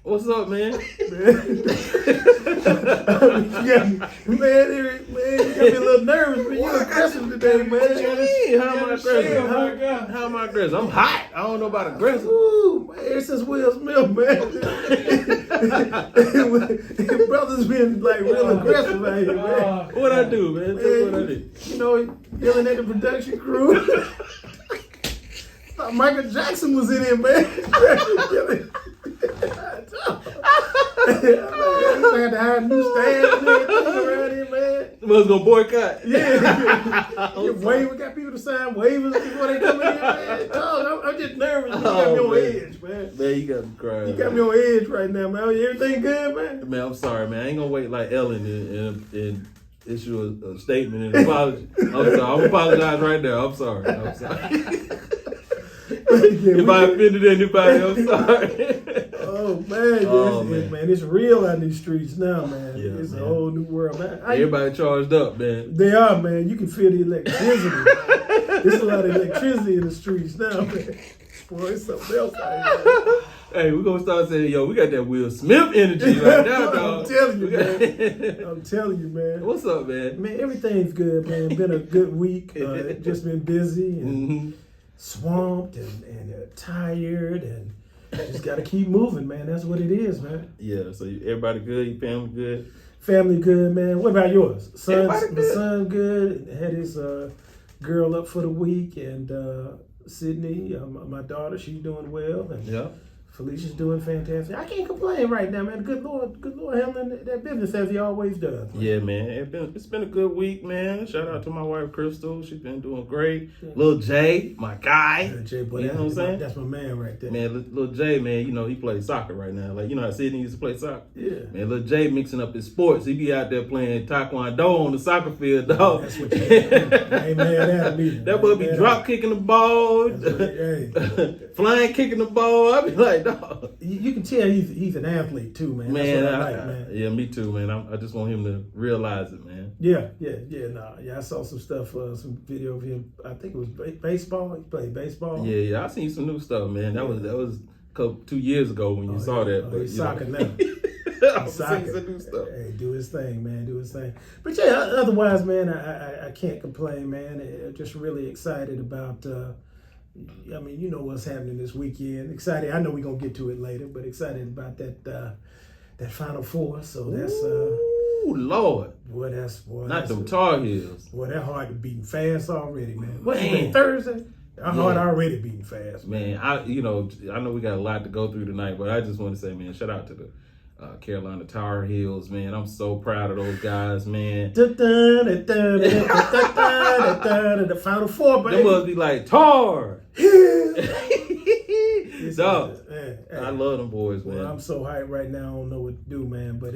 What's up, man? Man, you got me a little nervous, man. You aggressive today, man. What you mean? How am I aggressive? Huh? How am I aggressive? I'm hot. I don't know about aggressive. Ooh, man, ever since Will Smith, man. Brother's been like real aggressive out here, man. What I do, man? Tell me what I do. You know, yelling at the production crew. Thought Michael Jackson was in here, man. I had to hire a new staff and everything around here, man. Was gonna boycott. Yeah. We got people to sign waivers before they come in here, man. Dog, I'm just nervous. You got me on edge, man. Man, you got me crying. You got me on edge right now, man. Everything good, man? Man, I'm sorry, man. I ain't gonna wait like Ellen and issue a statement and apology. I'm sorry. I'm apologize right now. I'm sorry. If I offended anybody, I'm sorry. Oh man, man, it's real out in these streets now, man. Yeah, it's man. a whole new world, man. Everybody charged up, man. They are, man. You can feel the electricity. Man. There's a lot of electricity in the streets now, man. Boy, it's something else out here, man. Hey, we're gonna start saying, yo, we got that Will Smith energy right now, dog. I'm telling you, man. I'm telling you, man. What's up, man? Man, everything's good, man. Been a good week. Just been busy and swamped and tired and just got to keep moving, man. That's what it is, man. Yeah, so everybody good? Your family good? Family good, man. What about yours? Everybody good. The son good. Had his girl up for the week, and Sydney, my daughter, she's doing well. And Yeah. Felicia's doing fantastic. I can't complain right now, man. Good Lord handling that business as he always does. Man. Yeah, man. It's been a good week, man. Shout out to my wife, Crystal. She's been doing great. Lil Jay, my guy. Jay, boy, you know what I'm saying? That's my man right there. Man, Lil Jay, man, you know, he plays soccer right now. Like, you know how Sydney used to play soccer? Yeah. Man, Lil Jay mixing up his sports. He be out there playing taekwondo on the soccer field, dog. That's what you I ain't mad at him either. That boy be drop kicking the ball, flying kicking the ball. I be like, dog. You can tell he's an athlete too, man. Man, that's what I like, man. Yeah, me too, man. I just want him to realize it, man. Yeah. I saw some stuff, some video of him. I think it was baseball. He played baseball. Yeah. I seen some new stuff, man. That was 2 years ago when you saw that. But he's soccer now. I'm seeing some new stuff. Hey, do his thing, man. Do his thing. But yeah, otherwise, man, I can't complain, man. Just really excited about. I mean, you know what's happening this weekend. Excited. I know we're gonna get to it later, but excited about that Final Four. So that's Ooh, Lord. Boy, not them Tar Heels. Boy, that heart beating fast already, man. What's today? Thursday? Our heart already beating fast, man. I know we got a lot to go through tonight, but I just want to say, man, shout out to the Carolina Tar Heels, man. I'm so proud of those guys, man. The Final Four, baby. They must be like Tar. Dog. I love them boys, man. Well, I'm so hyped right now. I don't know what to do, man. But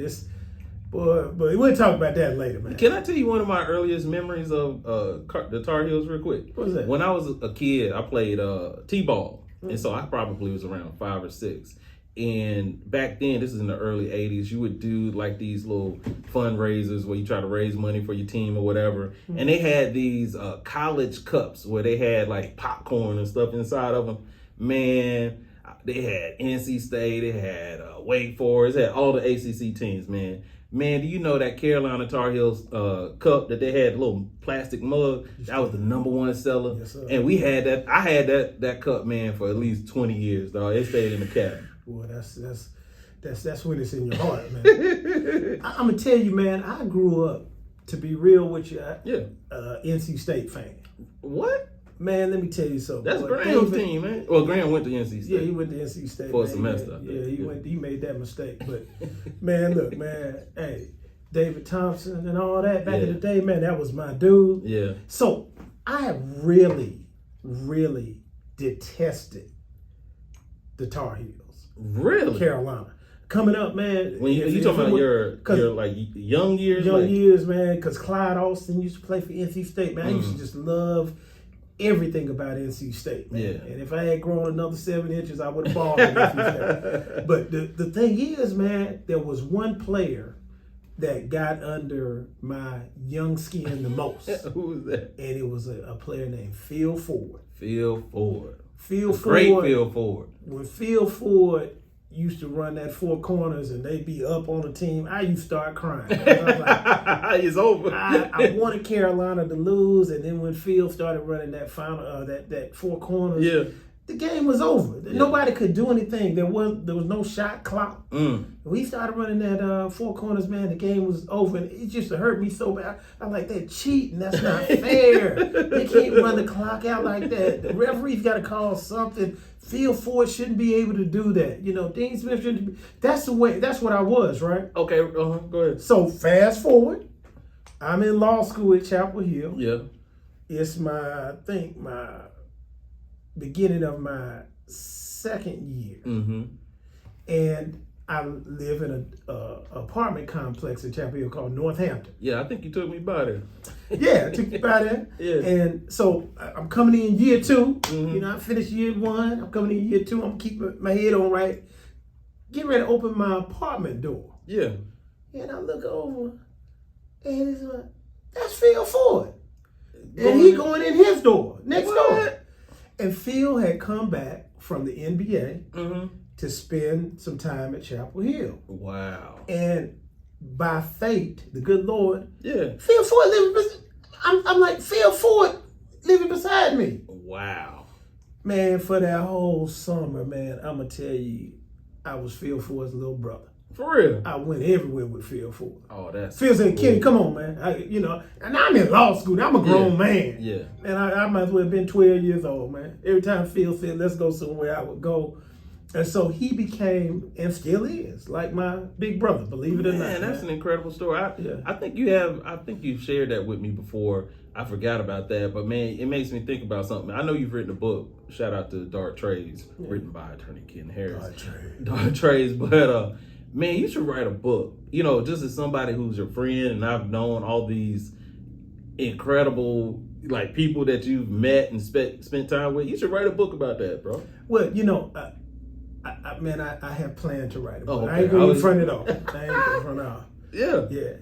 but we'll talk about that later, man. Can I tell you one of my earliest memories of the Tar Heels real quick? What was that? When I was a kid, I played T-ball. And so I probably was around 5 or 6. And back then, this is in the early 80s, you would do like these little fundraisers where you try to raise money for your team or whatever. And they had these college cups where they had like popcorn and stuff inside of them. Man, they had NC State, they had Wake Forest, they had all the ACC teams, man. Man, do you know that Carolina Tar Heels cup that they had, a little plastic mug? That was the #1 seller. Yes, sir. And we had that. I had that cup, man, for at least 20 years, dog. It stayed in the cabinet. Boy, that's when it's in your heart, man. I'm gonna tell you, man. I grew up, to be real with you, NC State fan. What? Man, let me tell you something. That's Graham's team, man. Well, Graham went to NC State. Yeah, he went to NC State for a semester. Yeah, he made that mistake. But man, look, man, hey, David Thompson and all that back in the day, man, that was my dude. Yeah. So I really, really detested the Tar Heels. Really? Carolina. Coming up, man. When you talking about your like young years? Young years, man, because Clyde Austin used to play for NC State, man. I used to just love everything about NC State, man. Yeah. And if I had grown another 7 inches, I would have balled at NC State. But the thing is, man, there was one player that got under my young skin the most. Who was that? And it was a player named Phil Ford. Phil Ford. Phil Ford. Great Phil Ford. When Phil Ford used to run that four corners and they'd be up on the team, I used to start crying. I was like, it's over. I wanted Carolina to lose, and then when Phil started running that final, that four corners, Yeah. the game was over. Nobody could do anything. There was no shot clock. We started running that four corners, man. The game was over, and it just hurt me so bad. I'm like, they're cheating. That's not fair. They can't run the clock out like that. The referee's got to call something. Phil Ford shouldn't be able to do that. You know, Dean Smith shouldn't be. That's the way. That's what I was, right? Okay, go ahead. So fast forward, I'm in law school at Chapel Hill. Yeah. It's my beginning of my second year. Mm-hmm. And I live in a apartment complex in Chapel Hill called Northampton. Yeah, I think you took me by there. Yeah, I took you by there. Yeah. And so I'm coming in year 2. Mm-hmm. You know, I finished year 1. I'm coming in year 2. I'm keeping my head on right. Getting ready to open my apartment door. Yeah. And I look over, and it's like, that's Phil Ford. And he going in his door, next door. And Phil had come back from the NBA to spend some time at Chapel Hill. Wow. And by fate, the good Lord, Yeah. Phil Ford living. I'm like, Phil Ford living beside me. Wow. Man, for that whole summer, man, I'm gonna tell you, I was Phil Ford's little brother. For real. I went everywhere with Phil Ford. Oh, that's Phil said, cool. Kenny, come on, man. And I'm in law school. I'm a grown man. Yeah. And I might as well have been 12 years old, man. Every time Phil said, let's go somewhere, I would go. And so he became, and still is, like my big brother, believe it or not. Man, that's an incredible story. I think you've shared that with me before. I forgot about that, but man, it makes me think about something. I know you've written a book. Shout out to Dark Trades, written by attorney Ken Harris. Dark Trades, but man, you should write a book. You know, just as somebody who's your friend, and I've known all these incredible like people that you've met and spent time with. You should write a book about that, bro. Well, you know, I have planned to write a book. Oh, okay. I ain't gonna front it off. I ain't gonna front it off. Yeah. Yeah.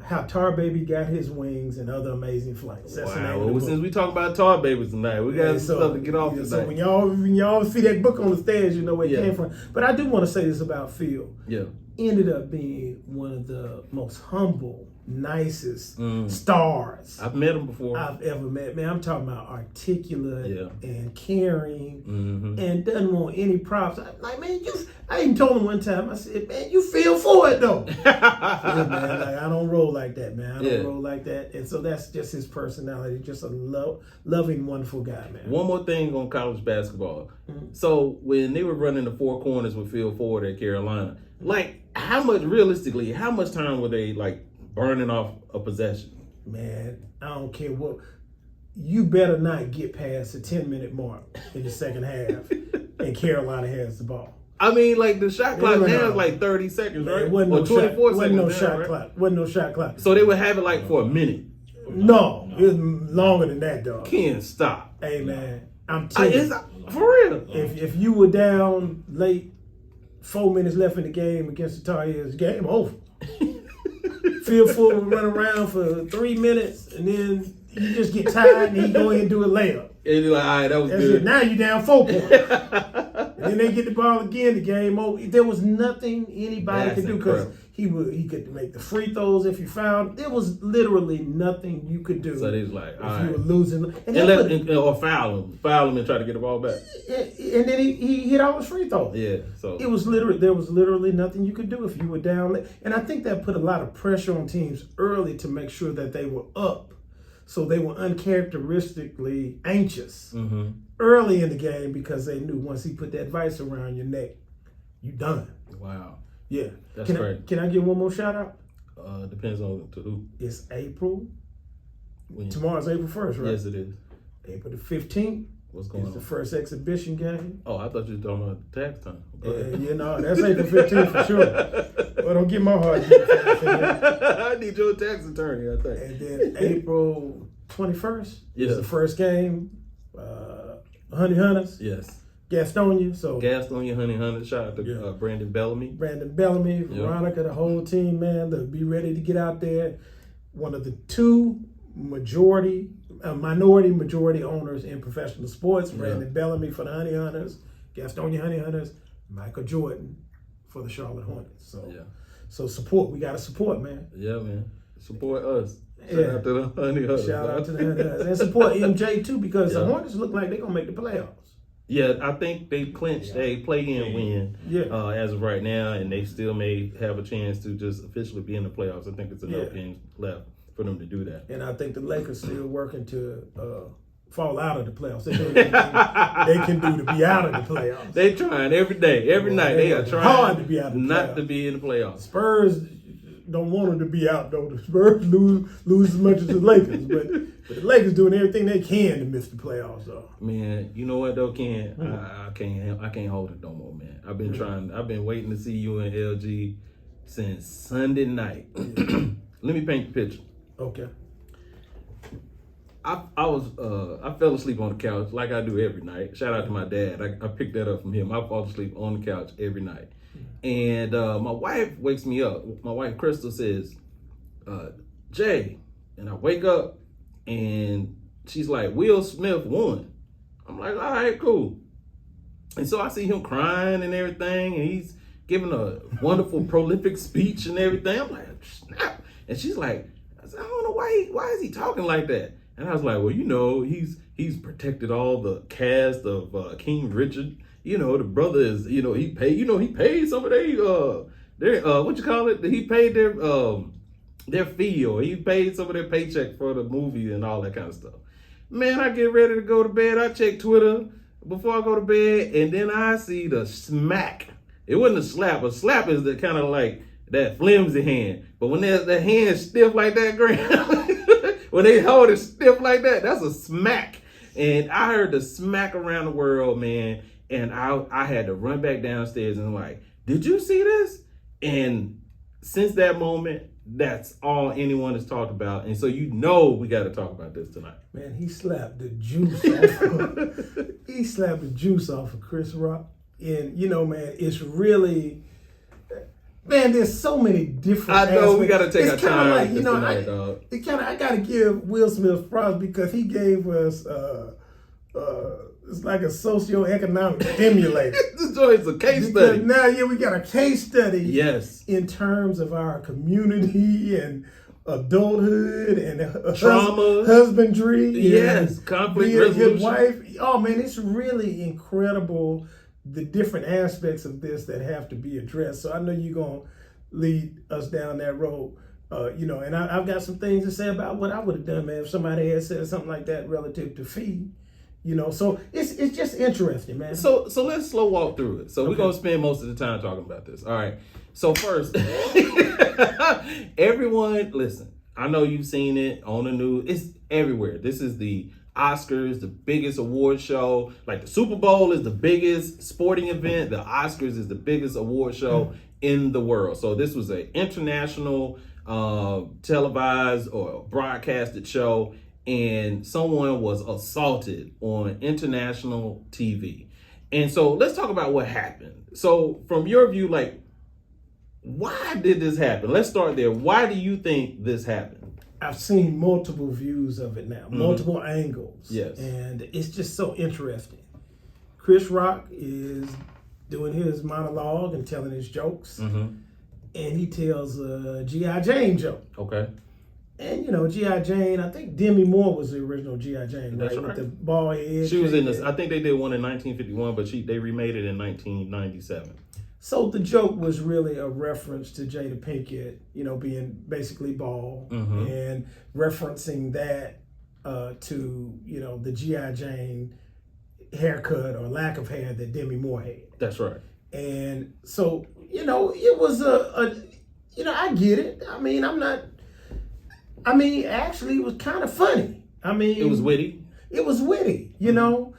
How Tar Baby got his wings and other amazing flights. That's the name of the book. Since we talk about Tar Babies tonight, we got some stuff to get off tonight. So when y'all see that book on the stairs, you know where it came from. But I do want to say this about Phil. Yeah. Ended up being one of the most humble, nicest stars I've met him before. I've ever met. Man, I'm talking about articulate and caring and doesn't want any props. I'm like, man, I even told him one time, I said, man, you feel for it though. Yeah, man, like, I don't roll like that, man. I don't roll like that. And so that's just his personality. Just a loving, wonderful guy, man. One more thing on college basketball. So when they were running the four corners with Phil Ford at Carolina, like how much time were they like burning off a possession? Man, I don't care what. You better not get past the 10-minute mark in the second half, and Carolina has the ball. I mean, like the shot clock now is like 30 seconds, right? It wasn't no 24 shot, wasn't seconds. no now, shot right? clock. Wasn't no shot clock. So they would have it like for a minute. No, it was longer than that, dog. Can't stop. Hey, man, I'm telling you, For real. if you were down late, 4 minutes left in the game against the Tar Heels, game over. Phil Ford would run around for 3 minutes, and then you just get tired, and he go in and do a layup. And you're like, all right, that was That's good. it. Now you down 4 points. And then they get the ball again, the game over. There was nothing anybody could do because he could make the free throws if you fouled. There was literally nothing you could do. So they was like, all if right. you were losing. Or foul him and try to get the ball back. And then he hit all his free throws. Yeah, so There was literally nothing you could do if you were down late. And I think that put a lot of pressure on teams early to make sure that they were up. So they were uncharacteristically anxious early in the game because they knew once he put that vice around your neck, you done. Wow. Yeah. That's great. Can I give one more shout out? Depends on to who. It's April. When? Tomorrow's April 1st, right? Yes, it is. April the 15th. What's going It's the on? first exhibition game. Oh, I thought you were talking about tax time. That's April 15th for sure. Well, don't get my heart beat fast. I need your tax attorney, I think. And then April 21st is the first game. Honey Hunters, Yes. Gastonia. So Gastonia, Honey Hunter. Shout out to Brandon Bellamy. Brandon Bellamy, Veronica, the whole team, man. They'll be ready to get out there. One of the two minority owners in professional sports. Brandon Bellamy for the Honey Hunters, Gastonia Honey Hunters. Michael Jordan for the Charlotte Hornets. So, Yeah. so support. We got to support, man. Yeah, man. Support us. Shout Yeah. out to the Honey Huddle. Shout out to the Hunters. And support MJ too, because the Yeah. Hornets look like they're gonna make the playoffs. Yeah, I think they clinched a play-in win Yeah. as of right now, and they still may have a chance to just officially be in the playoffs. I think it's enough games left for them to do that. And I think the Lakers still working to fall out of the playoffs. They doing everything they can do to be out of the playoffs. They trying every day, every night. They are trying hard to be out of the not playoffs. to be in the playoffs. Spurs don't want them to be out though. The Spurs lose as much as the Lakers, but the Lakers doing everything they can to miss the playoffs though. Man, you know what though, Ken? I can't hold it no more, man. I've been waiting to see you in LG since Sunday night. Let me paint the picture. Okay. I fell asleep on the couch like I do every night. Shout out to my dad. I picked that up from him. I fall asleep on the couch every night. And my wife wakes me up. My wife, Crystal, says, Jay. And I wake up and she's like, Will Smith won. I'm like, all right, cool. And so I see him crying and everything. And he's giving a wonderful, prolific speech and everything. I'm like, snap. And she's like, I don't know why is he talking like that? And I was like, well, you know, he's protected all the cast of King Richard. You know, the brother is, you know, he paid some of their what you call it? He paid their fee, or he paid some of their paycheck for the movie and all that kind of stuff. Man, I get ready to go to bed. I check Twitter before I go to bed, and then I see the smack. It wasn't a slap. A slap is the kind of like that flimsy hand. But when the hand stiff like that, Graham, when they hold it stiff like that, that's a smack. And I heard the smack around the world, man. And I had to run back downstairs and like, did you see this? And since that moment, that's all anyone has talked about. And so you know we got to talk about this tonight. Man, he slapped the juice off of Chris Rock. And, you know, man, it's really... Man, there's so many different I know aspects. we got to take it's our time like, with you this know, tonight, dog. I got to give Will Smith props because he gave us it's like a socioeconomic stimulator. This joint's a case Because study. now, we got a case study. Yes. In terms of our community and adulthood and Trauma. husbandry. Yes, conflict being a good resolution. wife. Oh man, it's really incredible the different aspects of this that have to be addressed. So I know you're gonna lead us down that road. You know, and I've got some things to say about what I would have done, man, if somebody had said something like that relative to fee. You know, so it's just interesting, man. So let's slow walk through it. So we're gonna spend most of the time talking about this. All right. So first, everyone, listen. I know you've seen it on the news. It's everywhere. This is the Oscars, the biggest award show. Like the Super Bowl is the biggest sporting event. The Oscars is the biggest award show in the world. So this was an international televised or broadcasted show. And someone was assaulted on international TV. And so let's talk about what happened. So from your view, like, why did this happen? Let's start there. Why do you think this happened? I've seen multiple views of it now, multiple angles. Yes. And it's just so interesting. Chris Rock is doing his monologue and telling his jokes. And he tells a G.I. Jane joke. Okay. And, you know, G.I. Jane, I think Demi Moore was the original G.I. Jane, That's right? right. With the bald head. She was in this, I think they did one in 1951, but they remade it in 1997. So the joke was really a reference to Jada Pinkett, you know, being basically bald and referencing that to, you know, the G.I. Jane haircut or lack of hair that Demi Moore had. That's right. And so, you know, it was you know, I get it. Actually, it was kind of funny. It was witty. It was witty, you know.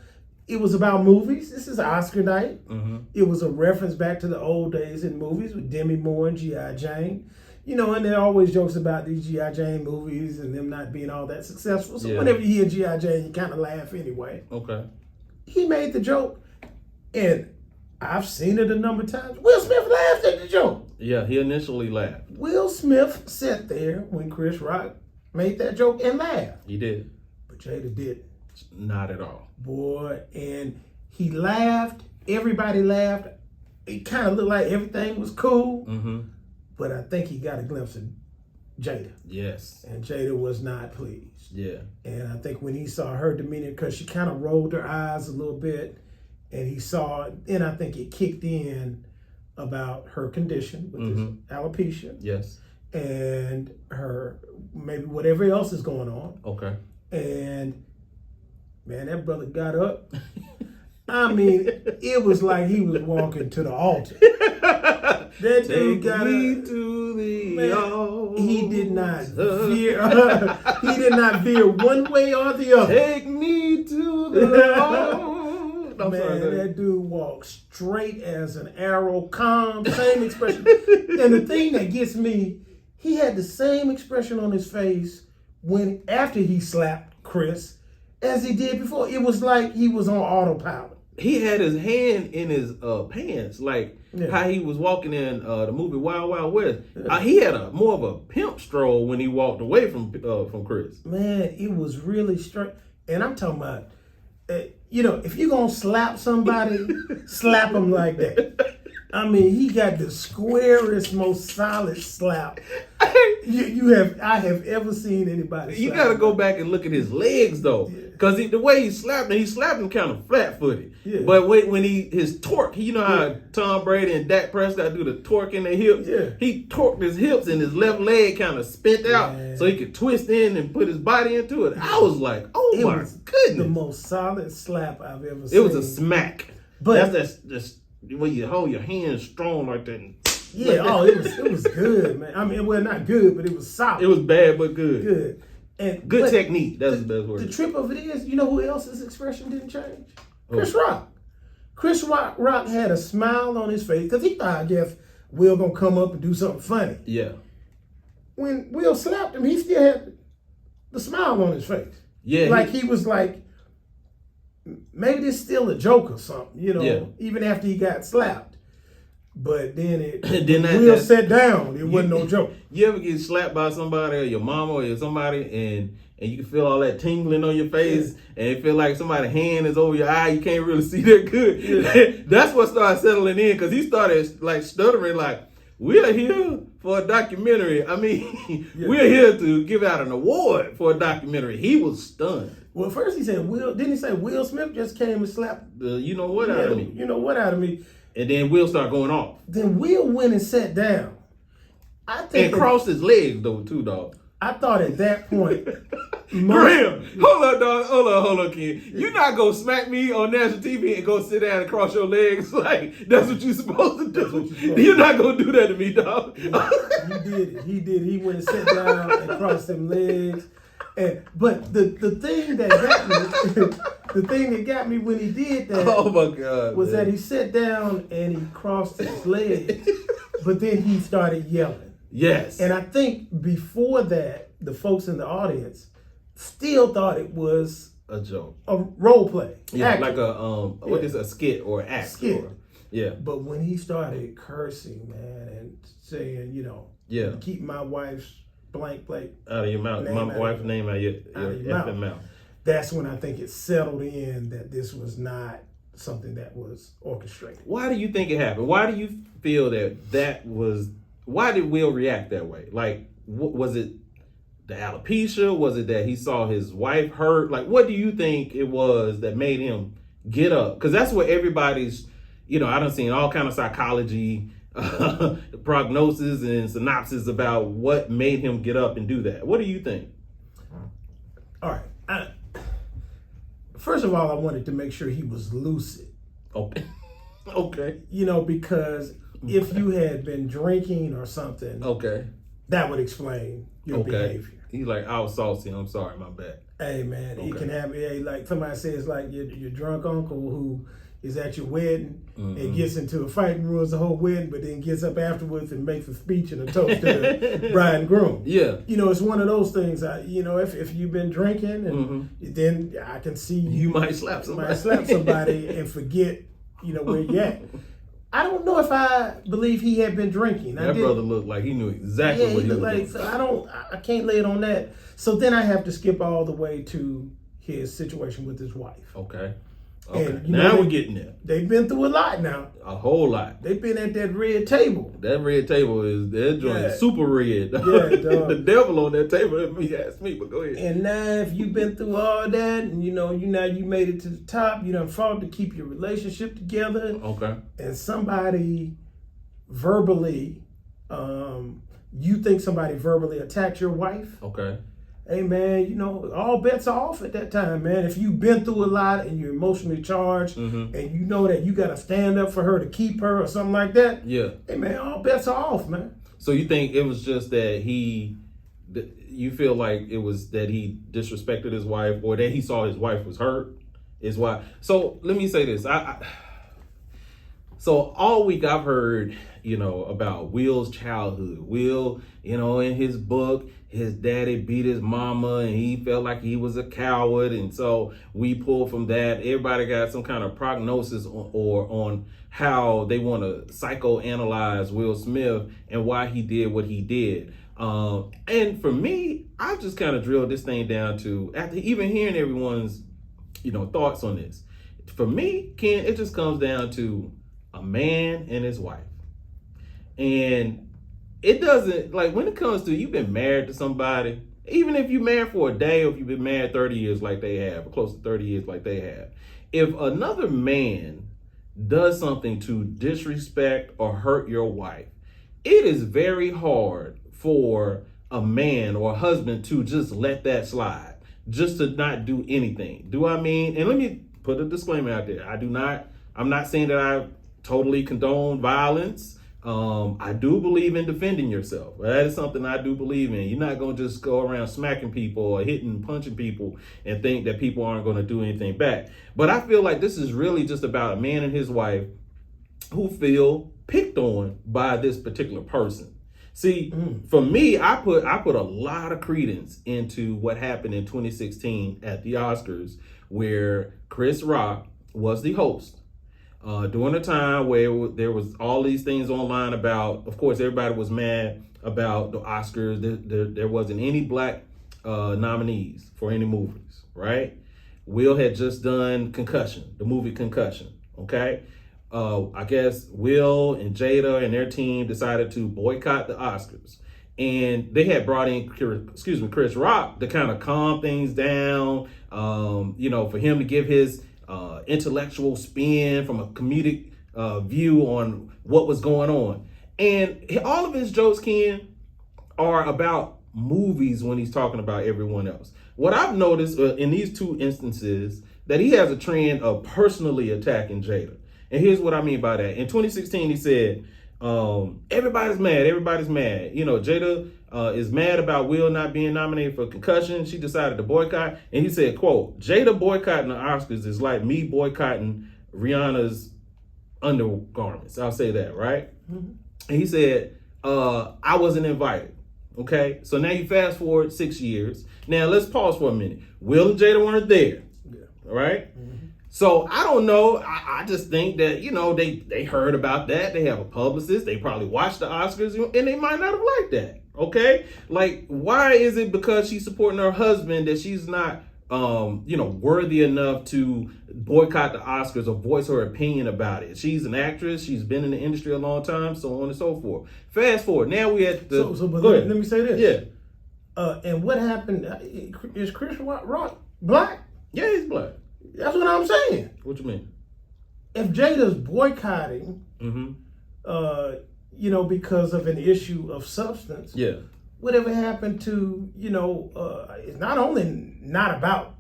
It was about movies. This is Oscar night. It was a reference back to the old days in movies with Demi Moore and G.I. Jane. You know, and there are always jokes about these G.I. Jane movies and them not being all that successful. So whenever you hear G.I. Jane, you kind of laugh anyway. Okay. He made the joke, and I've seen it a number of times. Will Smith laughed at the joke. Yeah, he initially laughed. Will Smith sat there when Chris Rock made that joke and laughed. He did. But Jada didn't. Not at all. Boy, and he laughed. Everybody laughed. it kind of looked like everything was cool. Mm-hmm. But I think he got a glimpse of Jada. Yes. And Jada was not pleased. Yeah. And I think when he saw her demeanor, because she kind of rolled her eyes a little bit, and he saw it, and I think it kicked in about her condition with this alopecia. Yes. And her, maybe whatever else is going on. Okay. And man, that brother got up. I mean, it was like he was walking to the altar. That dude got me up. to the altar. He did not veer. He did not veer one way or the other. Take me to the altar. Man, that dude walked straight as an arrow, calm, same expression. And the thing that gets me, he had the same expression on his face after he slapped Chris as he did before. It was like he was on autopilot. He had his hand in his pants, like how he was walking in the movie Wild Wild West. He had more of a pimp stroll when he walked away from Chris. Man, it was really straight. And I'm talking about, if you're going to slap somebody, slap them like that. I mean, he got the squarest, most solid slap I have ever seen anybody slap. You got to go back and look at his legs, though. Because the way he slapped him kind of flat-footed. Yeah. But when his torque, you know how Tom Brady and Dak Prescott do the torque in their hips? Yeah. He torqued his hips and his left leg kind of spent out so he could twist in and put his body into it. I was like, oh my goodness. The most solid slap I've ever seen. It was a smack. But that's when you hold your hands strong like that. Yeah, it was good, man. I mean, well, not good, but it was solid. It was bad, but good. Good. And good technique. That's the best word. The trip of it is, you know who else's expression didn't change? Chris Rock. Chris Rock had a smile on his face because he thought, I guess, Will gonna come up and do something funny. Yeah. When Will slapped him, he still had the smile on his face. Yeah. Like he was like, maybe this still a joke or something, even after he got slapped. But then Will sat down. It wasn't no joke. You ever get slapped by somebody or your mama or somebody and you can feel all that tingling on your face and it feel like somebody's hand is over your eye. You can't really see that good. Yeah. That's what started settling in because he started like stuttering like, we're here for a documentary. I mean, we're here to give out an award for a documentary. He was stunned. Well, first he said, didn't he say Will Smith just came and slapped the you know what out of me? You know what out of me? And then Will started going off. Then Will went and sat down. And crossed his legs though too, dog. I thought at that point, Graham, hold on, dog. Hold on, kid. You're not gonna smack me on national TV and go sit down and cross your legs like that's what you're supposed to do. You're not gonna do that to me, dog. He did. He went and sat down and crossed them legs. But the thing that got me, the thing that got me when he did that, oh my God, was that he sat down and he crossed his legs, but then he started yelling. Yes. And I think before that, the folks in the audience still thought it was a joke, a role play. Yeah, acting. Like what is a skit or act? Skit. Yeah. But when he started cursing, man, and saying, keep my wife's blank out of your mouth, my wife's name out of your effing mouth. That's when I think it settled in that this was not something that was orchestrated. Why do you think it happened? Why do you feel that was? Why did Will react that way? Like, was it the alopecia? Was it that he saw his wife hurt? Like, what do you think it was that made him get up? Because that's what everybody's, I done seen all kind of psychology, prognosis and synopsis about what made him get up and do that. What do you think? All right. First of all, I wanted to make sure he was lucid. Okay. Okay. Because if you had been drinking or something, that would explain your behavior. He's like, I was saucy. I'm sorry, my bad. Hey, man, it can happen. Like somebody says, like your drunk uncle who is at your wedding and gets into a fight and ruins the whole wedding, but then gets up afterwards and makes a speech and a toast to the bride and groom. Yeah. It's one of those things. If you've been drinking, and then I can see you might slap somebody, and forget, where you're at. I don't know if I believe he had been drinking. That brother looked like he knew exactly what he was doing. So I can't lay it on that. So then I have to skip all the way to his situation with his wife. Okay. Okay. And, Now we're getting there. They've been through a lot now. A whole lot. They've been at that red table. That red table is that joint is super red. Yeah, the devil on that table. If you ask me, but go ahead. And now, if you've been through all that, and you made it to the top, you done fought to keep your relationship together. Okay. And somebody verbally, you think somebody verbally attacked your wife. Okay. Hey man, all bets are off at that time, man. If you've been through a lot and you're emotionally charged, and you know that you got to stand up for her to keep her or something like that. Yeah. Hey man, all bets are off, man. So you think it was just that you feel like it was that he disrespected his wife, or that he saw his wife was hurt, is why? So let me say this. So all week I've heard, about Will's childhood. Will, in his book, his daddy beat his mama and he felt like he was a coward. And so we pull from that. Everybody got some kind of prognosis on how they want to psychoanalyze Will Smith and why he did what he did. And for me, I've just kind of drilled this thing down to, after even hearing everyone's, thoughts on this. For me, Ken, it just comes down to a man and his wife. And it doesn't, like, when it comes to you've been married to somebody, even if you're married for a day, or if you've been married 30 years like they have, or close to 30 years like they have, if another man does something to disrespect or hurt your wife, it is very hard for a man or a husband to just let that slide, just to not do anything. Do I mean? And let me put a disclaimer out there. I'm not saying that I totally condone violence. I do believe in defending yourself. That is something I do believe in. You're not going to just go around smacking people or hitting, punching people and think that people aren't going to do anything back. But I feel like this is really just about a man and his wife who feel picked on by this particular person. See, for me, I put a lot of credence into what happened in 2016 at the Oscars, where Chris Rock was the host. During a time where there was all these things online about, of course, everybody was mad about the Oscars. There wasn't any black nominees for any movies, right? Will had just done Concussion, the movie Concussion, okay? I guess Will and Jada and their team decided to boycott the Oscars. And they had brought in, Chris Rock to kind of calm things down, for him to give his intellectual spin from a comedic view on what was going on. And all of his jokes, Ken, are about movies when he's talking about everyone else. What I've noticed in these two instances, that he has a trend of personally attacking Jada. And here's what I mean by that. In 2016, he said, everybody's mad. Jada is mad about Will not being nominated for Concussion. She decided to boycott. And he said, quote, Jada boycotting the Oscars is like me boycotting Rihanna's undergarments. I'll say that, right? Mm-hmm. And he said, I wasn't invited. Okay, so now you fast forward 6 years. Now let's pause for a minute. Will and Jada weren't there. Yeah. All right? Mm-hmm. So I don't know. I just think that, they heard about that. They have a publicist. They probably watched the Oscars and they might not have liked that. Okay. Like, why is it because she's supporting her husband that she's not, worthy enough to boycott the Oscars or voice her opinion about it? She's an actress. She's been in the industry a long time, so on and so forth. Fast forward. Now we at the. But let me say this. Yeah. And what happened? Is Chris Rock black? Yeah, he's black. That's what I'm saying. What you mean? If Jada's boycotting, because of an issue of substance, yeah, whatever happened to, it's not only not about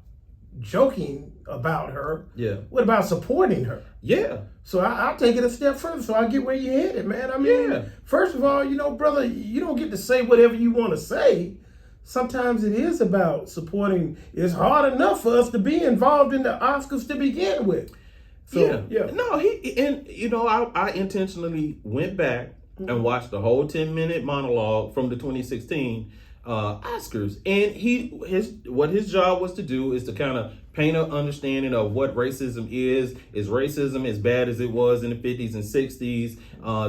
joking about her, yeah, what about supporting her? Yeah. So I'll take it a step further so I get where you're headed, man. I mean, First of all, brother, you don't get to say whatever you want to say. Sometimes it is about supporting. It's hard enough for us to be involved in the Oscars to begin with. So, yeah. No, I intentionally went back and watched the whole 10-minute monologue from the 2016 Oscars. And what his job was to do is to kind of paint an understanding of what racism is. Is racism as bad as it was in the 50s and 60s?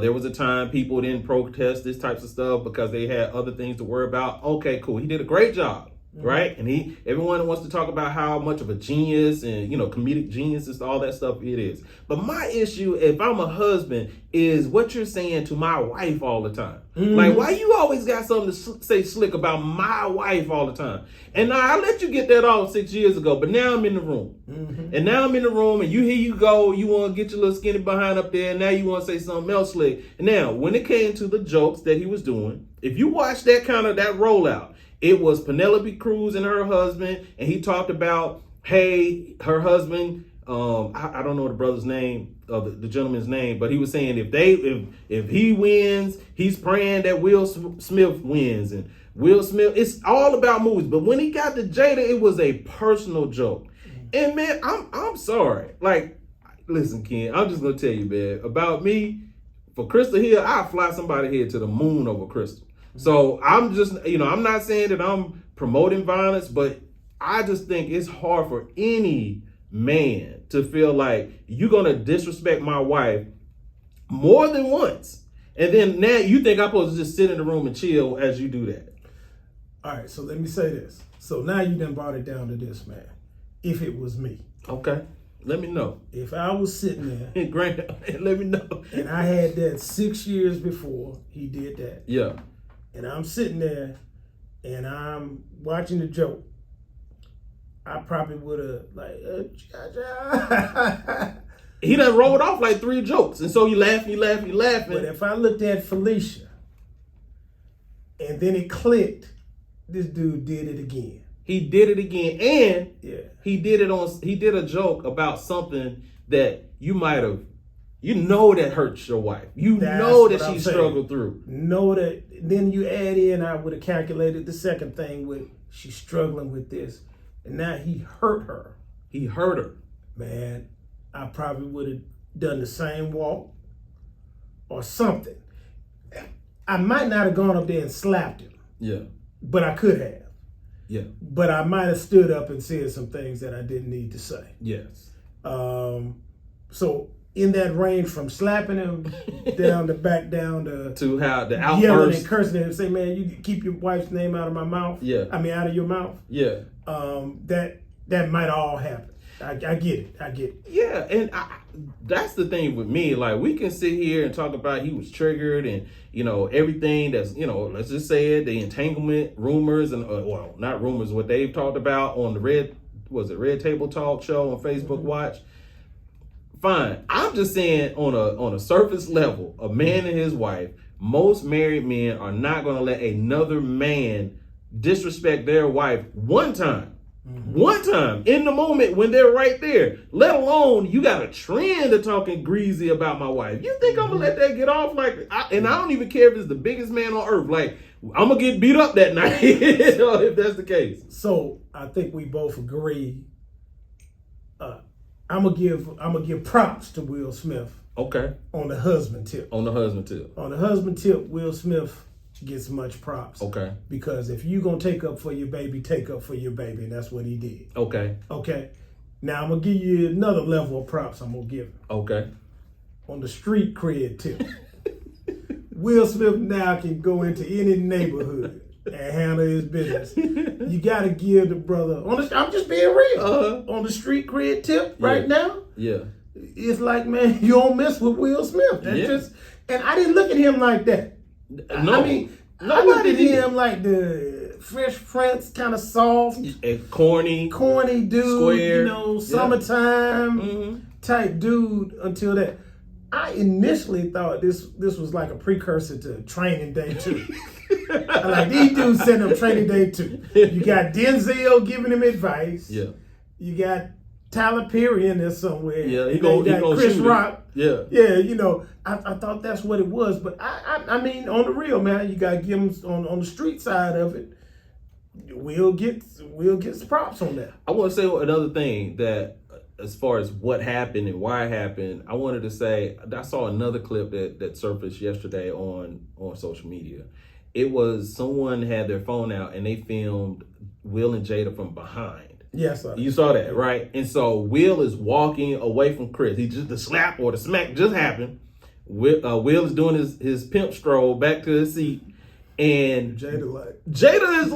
There was a time people didn't protest this types of stuff because they had other things to worry about. Okay, cool. He did a great job. right? And everyone wants to talk about how much of a genius and, comedic genius is all that stuff it is. But my issue, if I'm a husband, is what you're saying to my wife all the time. Like, why you always got something to say slick about my wife all the time? And now I let you get that off 6 years ago, but now I'm in the room. And now I'm in the room, and here you go, you want to get your little skinny behind up there, and now you want to say something else slick. And now, when it came to the jokes that he was doing, if you watch that rollout, it was Penelope Cruz and her husband, and he talked about, hey, her husband, I don't know the brother's name, the gentleman's name, but he was saying if he wins, he's praying that Will Smith wins, and Will Smith, it's all about movies. But when he got to Jada, it was a personal joke. And man, I'm sorry. Like, listen, Ken, I'm just gonna tell you, man, about me, for Crystal Hill, I'll fly somebody here to the moon over Crystal. So I'm just, I'm not saying that I'm promoting violence, but I just think it's hard for any man to feel like you're going to disrespect my wife more than once. And then now you think I'm supposed to just sit in the room and chill as you do that. All right, so let me say this. So now you done brought it down to this, man. If it was me. Okay. Let me know. If I was sitting there. Grant, let me know. And I had that 6 years before he did that. Yeah. And I'm sitting there and I'm watching the joke. I probably would have He done rolled off like 3 jokes. And so you laughing. But if I looked at Felicia and then it clicked, this dude did it again. He did it again. And yeah, he did a joke about something that you might have, that hurts your wife. That she struggled through. Then you add in, I would have calculated the second thing with she's struggling with this. And now he hurt her. He hurt her. Man, I probably would have done the same walk or something. I might not have gone up there and slapped him. Yeah. But I could have. Yeah. But I might have stood up and said some things that I didn't need to say. Yes. So in that range from slapping him down to how the outburst, yelling and cursing him and say, man, you keep your wife's name out of my mouth. Yeah. I mean, out of your mouth. Yeah. That might all happen. I get it. Yeah, and that's the thing with me. Like, we can sit here and talk about he was triggered and, everything that's, let's just say it, the entanglement rumors and, well, not rumors, what they've talked about on the Red Table Talk show on Facebook Watch. Fine. I'm just saying on a surface level, a man and his wife, most married men are not going to let another man disrespect their wife one time. One time in the moment when they're right there, let alone you got a trend of talking greasy about my wife. You think I'm gonna let that get off? And I don't even care if it's the biggest man on earth. Like, I'm gonna get beat up that night if that's the case. So I think we both agree. I'm gonna give props to Will Smith. Okay. On the husband tip. On the husband tip, Will Smith gets much props. Okay. Because if you gonna take up for your baby, take up for your baby, and that's what he did. Okay. Now I'm gonna give you another level of props I'm gonna give him. Okay. On the street cred tip. Will Smith now can go into any neighborhood and handle his business. You gotta give the brother I'm just being real. On the street cred tip right now. Yeah. It's like, man, you don't mess with Will Smith. And I didn't look at him like that. No. I mean, I looked at him like the Fresh Prince, kind of soft, corny dude, square, summertime type dude. Until that, I initially thought this was like a precursor to Training Day 2. Like, these dudes setting up Training Day 2. You got Denzel giving him advice. Yeah. You got Tyler Perry in there somewhere. Yeah, he got Chris Rock. Yeah. Yeah, I thought that's what it was. But I mean, on the real, man, you gotta give him on the street side of it. We'll get props on that. I want to say another thing that, as far as what happened and why it happened, I wanted to say I saw another clip that surfaced yesterday on social media. It was someone had their phone out and they filmed Will and Jada from behind. Yes, you saw that, right? And so Will is walking away from Chris. The slap or the smack just happened. Will is doing his pimp stroll back to his seat, and Jada is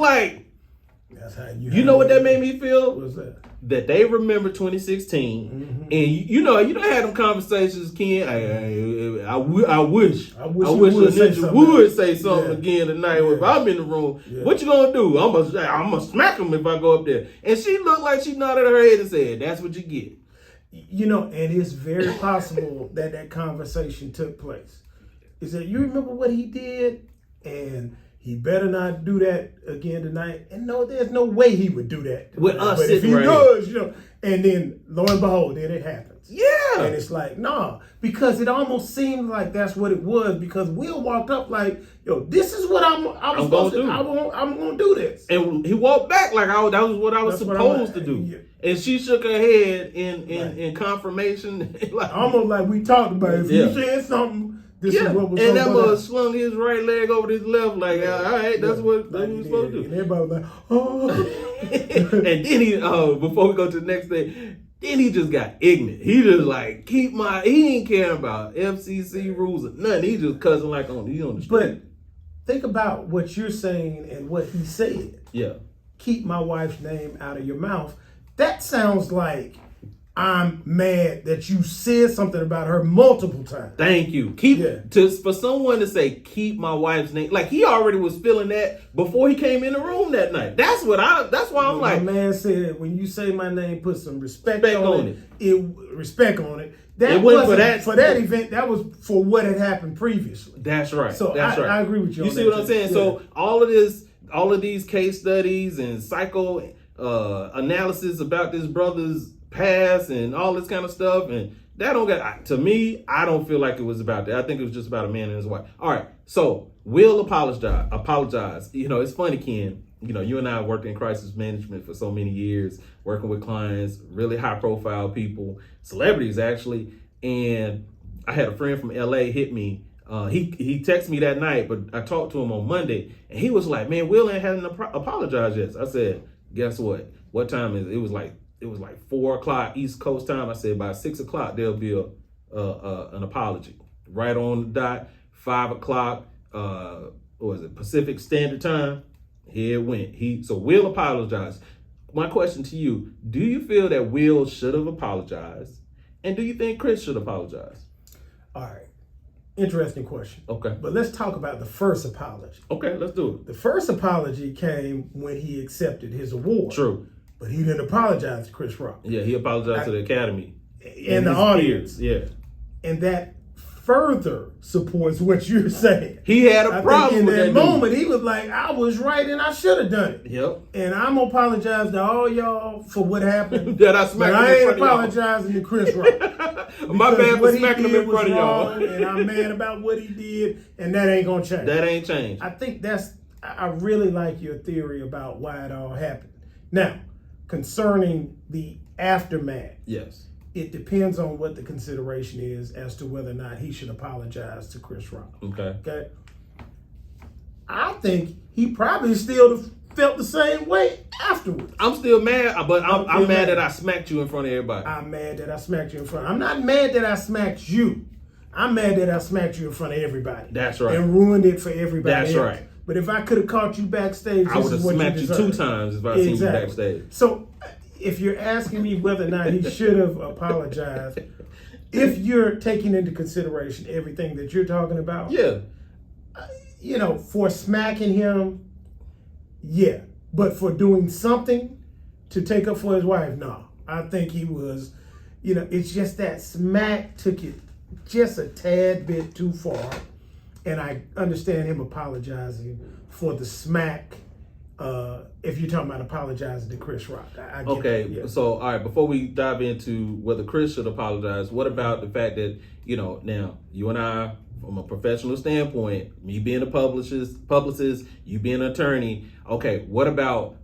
That's how You know what that made me feel? What's that? That they remember 2016, and you done had them conversations, Ken. I wish a ninja would say something again tonight. If I'm in the room, what you gonna do? I'm gonna smack him if I go up there. And she looked like she nodded her head and said, "That's what you get." And it's very possible that conversation took place. He said, "You remember what he did, and he better not do that again tonight." And no, there's no way he would do that with us. But if he does, and then lo and behold, then it happens. Yeah. And it's like, nah, because it almost seemed like that's what it was, because Will walked up like, "Yo, this is what I'm supposed to do. I'm gonna do this." And he walked back like that was what I was supposed to do. Yeah. And she shook her head in confirmation. Like, almost like we talked about it. If you said something, this is what was and that mother slung his right leg over his left, like, all right, that's what we're supposed to do. And everybody was like, oh. And then he, before we go to the next thing, then he just got ignorant. He just like, he ain't caring about FCC rules or nothing. He just cussing like on the street. But think about what you're saying and what he said. Yeah. Keep my wife's name out of your mouth. That sounds like I'm mad that you said something about her multiple times. Thank you. For someone to say keep my wife's name, like he already was feeling that before he came in the room that night. That's why I'm like, my man said, when you say my name, put some respect on it. Respect on it. That it wasn't for that event. That was for what had happened previously. That's right. So I agree with you. You see what I'm saying? Yeah. So all of these case studies and psycho analysis about this brother's past and all this kind of stuff, and that don't get, to me, I don't feel like it was about that. I think it was just about a man and his wife. All right, so Will apologize. It's funny, Ken. You and I worked in crisis management for so many years, working with clients, really high profile people, celebrities actually. And I had a friend from LA hit me. He texted me that night, but I talked to him on Monday, and he was like, "Man, Will ain't hadn't apologized yet." I said, "Guess what? What time is it?" It was like 4:00 East Coast time. I said by 6:00 there'll be an apology. Right on the dot, 5:00. What was it? Pacific Standard Time. Here it went. So Will apologized. My question to you: do you feel that Will should have apologized, and do you think Chris should apologize? All right. Interesting question. Okay. But let's talk about the first apology. Okay, let's do it. The first apology came when he accepted his award. True. But he didn't apologize to Chris Rock. Yeah, he apologized to the Academy. And the audience. Yeah. And that further supports what you're saying. He had a problem with that in that moment. He was like, I was right and I should have done it. Yep. And I'm going to apologize to all y'all for what happened. That I smacked him in front of y'all. But I ain't apologizing to Chris Rock. My bad for smacking him in front of y'all. And I'm mad about what he did, and that ain't going to change. That ain't changed. I think I really like your theory about why it all happened. Now, concerning the aftermath. Yes. It depends on what the consideration is as to whether or not he should apologize to Chris Rock. Okay. I think he probably still felt the same way afterwards. I'm still mad, but I'm mad that I smacked you in front of everybody. I'm mad that I smacked you in front. I'm not mad that I smacked you. I'm mad that I smacked you in front of everybody. That's right. And ruined it for everybody That's else. Right. But if I could have caught you backstage, I would have smacked you 2 times if I seen you backstage. So if you're asking me whether or not he should have apologized, if you're taking into consideration everything that you're talking about, yeah, for smacking him, yeah, but for doing something to take up for his wife, no. I think he was, it's just that smack took it just a tad bit too far, and I understand him apologizing for the smack. If you're talking about apologizing to Chris Rock. I get okay, that, yeah. So all right, before we dive into whether Chris should apologize, what about the fact that, now you and I, from a professional standpoint, me being a publicist, you being an attorney, okay, what about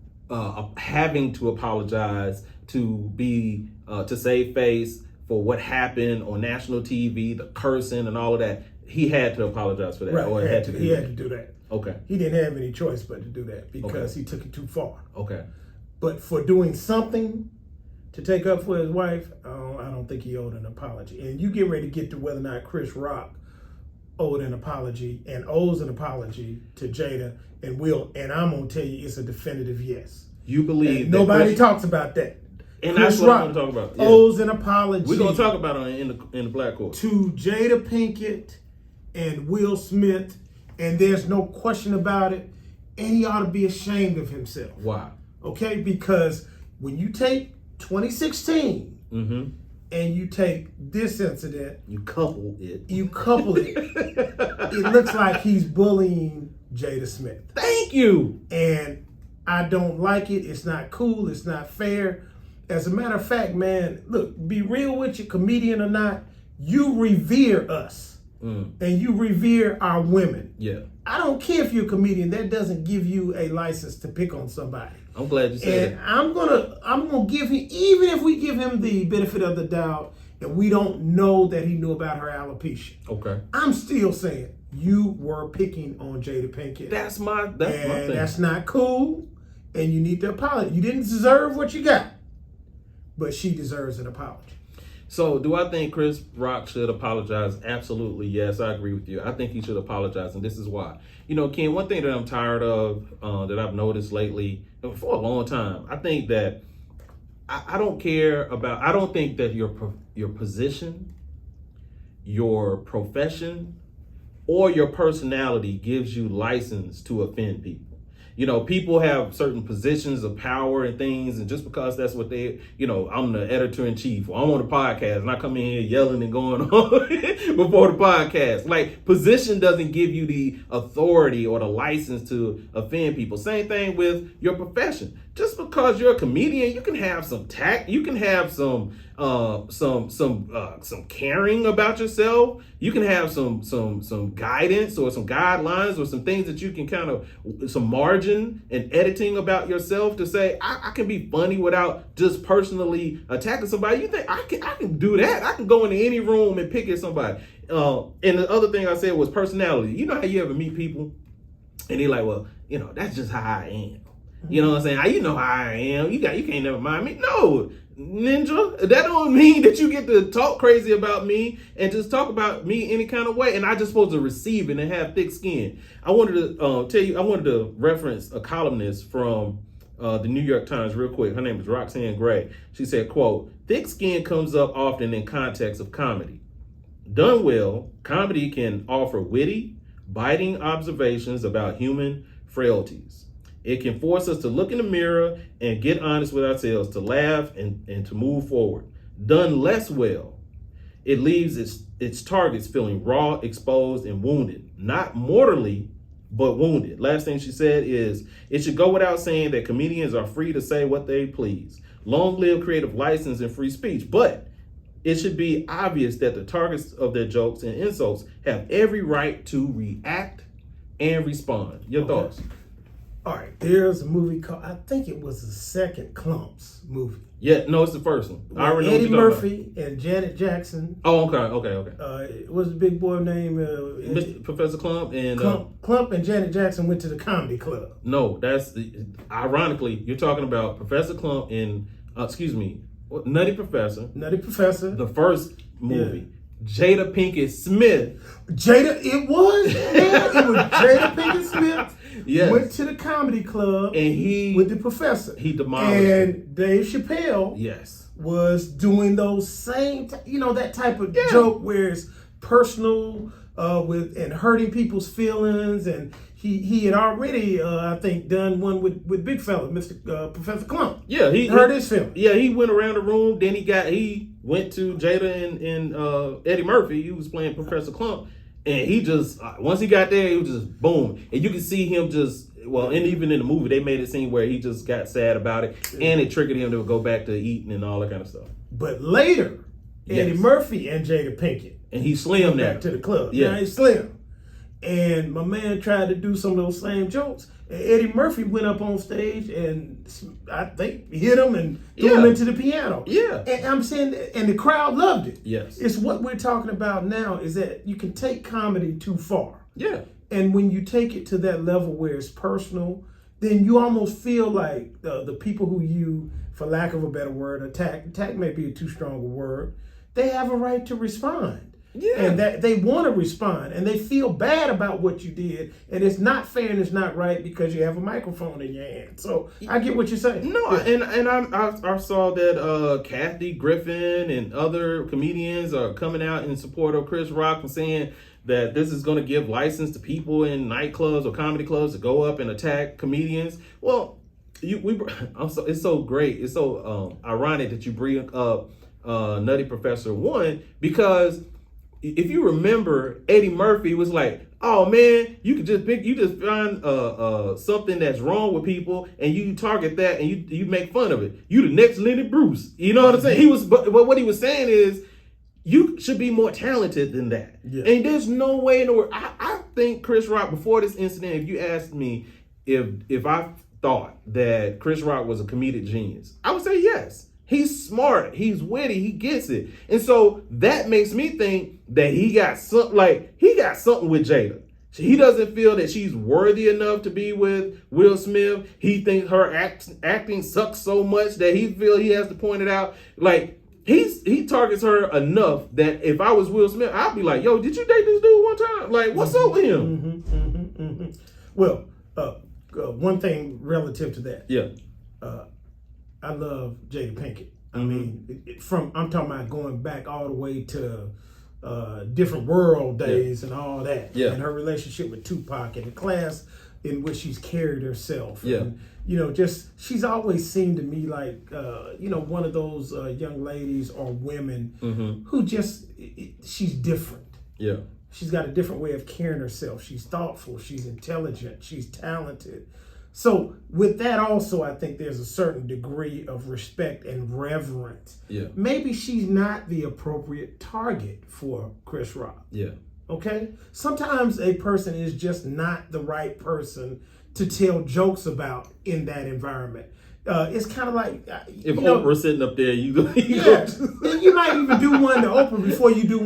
having to apologize to save face for what happened on national TV, the cursing and all of that? He had to apologize for that. Right, or he had to do that. Okay. He didn't have any choice but to do that because he took it too far. Okay. But for doing something to take up for his wife, I don't think he owed an apology. And you get ready to get to whether or not Chris Rock owed an apology and owes an apology to Jada and Will. And I'm going to tell you it's a definitive yes. You believe And that nobody Chris, talks about that. and Chris that's what Rock I'm going to talk about. Yeah. owes an apology. We're going to talk about it in the Black Court. To Jada Pinkett and Will Smith, and there's no question about it. And he ought to be ashamed of himself. Why? Okay, because when you take 2016 and you take this incident, You couple it. it looks like he's bullying Jada Smith. Thank you. And I don't like it. It's not cool. It's not fair. As a matter of fact, man, look, be real with you, comedian or not, you revere us and you revere our women. Yeah. I don't care if you're a comedian. That doesn't give you a license to pick on somebody. I'm glad you said And that. I'm gonna give him, even if we give him the benefit of the doubt and we don't know that he knew about her alopecia, Okay. I'm still saying you were picking on Jada Pinkett. That's my thing. That's not cool. And you need to apologize. You didn't deserve what you got, but she deserves an apology. So, do I think Chris Rock should apologize? Absolutely, yes. I agree with you. I think he should apologize, and this is why. You know, Ken, one thing that I'm tired of, that I've noticed lately, for a long time, I think that I don't care about. I don't think that your position, your profession, or your personality gives you license to offend people. You know, people have certain positions of power and things, and just because that's what they, you know, I'm the editor-in-chief, or I'm on the podcast, and I come in here yelling and going on before the podcast. Like, position doesn't give you the authority or the license to offend people. Same thing with your profession. Just because you're a comedian, you can have some tact, you can have some caring about yourself. You can have some guidance or some guidelines or some things that you can kind of, some margin and editing about yourself to say, I can be funny without just personally attacking somebody. You think I can do that? I can go into any room and pick at somebody. And the other thing I said was personality. You know how you ever meet people and they're like, well, you know, that's just how I am. You know what I'm saying? You know how I am. You can't never mind me. No, Ninja, that don't mean that you get to talk crazy about me and just talk about me any kind of way. And I just supposed to receive it and have thick skin. I wanted to I wanted to reference a columnist from the New York Times real quick. Her name is Roxanne Gray. She said, quote, "Thick skin comes up often in context of comedy. Done well, comedy can offer witty, biting observations about human frailties. It can force us to look in the mirror and get honest with ourselves, to laugh and to move forward. Done less well, it leaves its targets feeling raw, exposed, and wounded. Not mortally, but wounded." Last thing she said is, "It should go without saying that comedians are free to say what they please. Long live creative license and free speech. But it should be obvious that the targets of their jokes and insults have every right to react and respond." Your thoughts? All right, there's a movie called, I think it was the second Clumps movie. Yeah, no, it's the first one. I already know Eddie what you're talking Murphy and Janet Jackson. about. Oh, okay. What's the big boy name? Professor Clump and Clump and Janet Jackson went to the comedy club. no, ironically, you're talking about Professor Clump and Nutty Professor, Nutty Professor. the first movie. Jada Pinkett Smith. It was Jada Pinkett Smith. Yes. Went to the comedy club And with the professor. he demolished it. And Dave Chappelle Yes. was doing those same, that type of joke where it's personal and hurting people's feelings. And he had already, I think, done one with Big Fella, Professor Clump. Yeah, he hurt his feelings. Yeah, he went around the room. Then he went to Jada and Eddie Murphy. He was playing Professor Clump. And he just, once he got there, he was just boom. And you can see him just, and even in the movie, they made it seem where he just got sad about it. And it triggered him to go back to eating and all that kind of stuff. But later, Eddie Murphy and Jada Pinkett. And he's slim now. Back to the club. Yeah. Now he's slim. And my man tried to do some of those same jokes. And Eddie Murphy went up on stage and I think hit him and threw him into the piano. Yeah. And I'm saying, and the crowd loved it. Yes. It's what we're talking about now is that you can take comedy too far. Yeah. And when you take it to that level where it's personal, then you almost feel like the people who you, for lack of a better word, attack may be a too strong a word, they have a right to respond. Yeah. And that they want to respond and they feel bad about what you did. And it's not fair and it's not right because you have a microphone in your hand. So I get what you're saying. No, and I saw that Kathy Griffin and other comedians are coming out in support of Chris Rock and saying that this is going to give license to people in nightclubs or comedy clubs to go up and attack comedians. Well, it's so great. It's so ironic that you bring up Nutty Professor 1, because if you remember, Eddie Murphy was like, "Oh man, you just find something that's wrong with people and you target that and you make fun of it. You the next Lenny Bruce." You know what I'm saying? He was, but what he was saying is, you should be more talented than that. Yeah. And there's no way in the world. I think Chris Rock, before this incident, if you asked me if I thought that Chris Rock was a comedic genius, I would say yes. He's smart, he's witty, he gets it. And so that makes me think that he got something with Jada. He doesn't feel that she's worthy enough to be with Will Smith. He thinks her acting sucks so much that he feels he has to point it out. Like, he targets her enough that if I was Will Smith, I'd be like, "Yo, did you date this dude one time? Like, what's up with him?" Well, one thing relative to that. Yeah. I love Jada Pinkett. I mean, I'm talking about going back all the way to Different World days and all that. Yeah. And her relationship with Tupac and the class in which she's carried herself. Yeah. And, she's always seemed to me like, one of those young ladies or women who she's different. Yeah. She's got a different way of carrying herself. She's thoughtful. She's intelligent. She's talented. So with that also, I think there's a certain degree of respect and reverence. Yeah. Maybe she's not the appropriate target for Chris Rock. Yeah. Okay? Sometimes a person is just not the right person to tell jokes about in that environment. It's kind of like... if Oprah's sitting up there, you you might even do one to Oprah before you do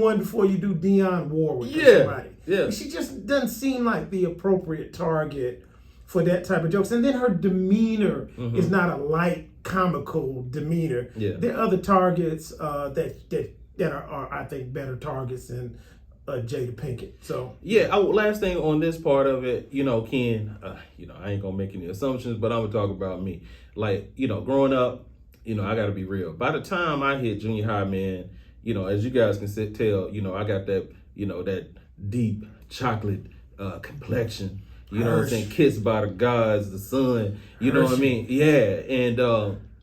Dionne Warwick or somebody. Yeah. She just doesn't seem like the appropriate target for that type of jokes. And then her demeanor is not a light, comical demeanor. Yeah. There are other targets that are, I think, better targets than Jada Pinkett. So yeah. Last thing on this part of it, Ken, I ain't gonna make any assumptions, but I'm gonna talk about me. Like, growing up, I gotta be real. By the time I hit junior high, man, as you guys can tell, I got that, that deep chocolate complexion. You know what I'm saying? Kissed by the gods, the sun. You know what I mean? Yeah. And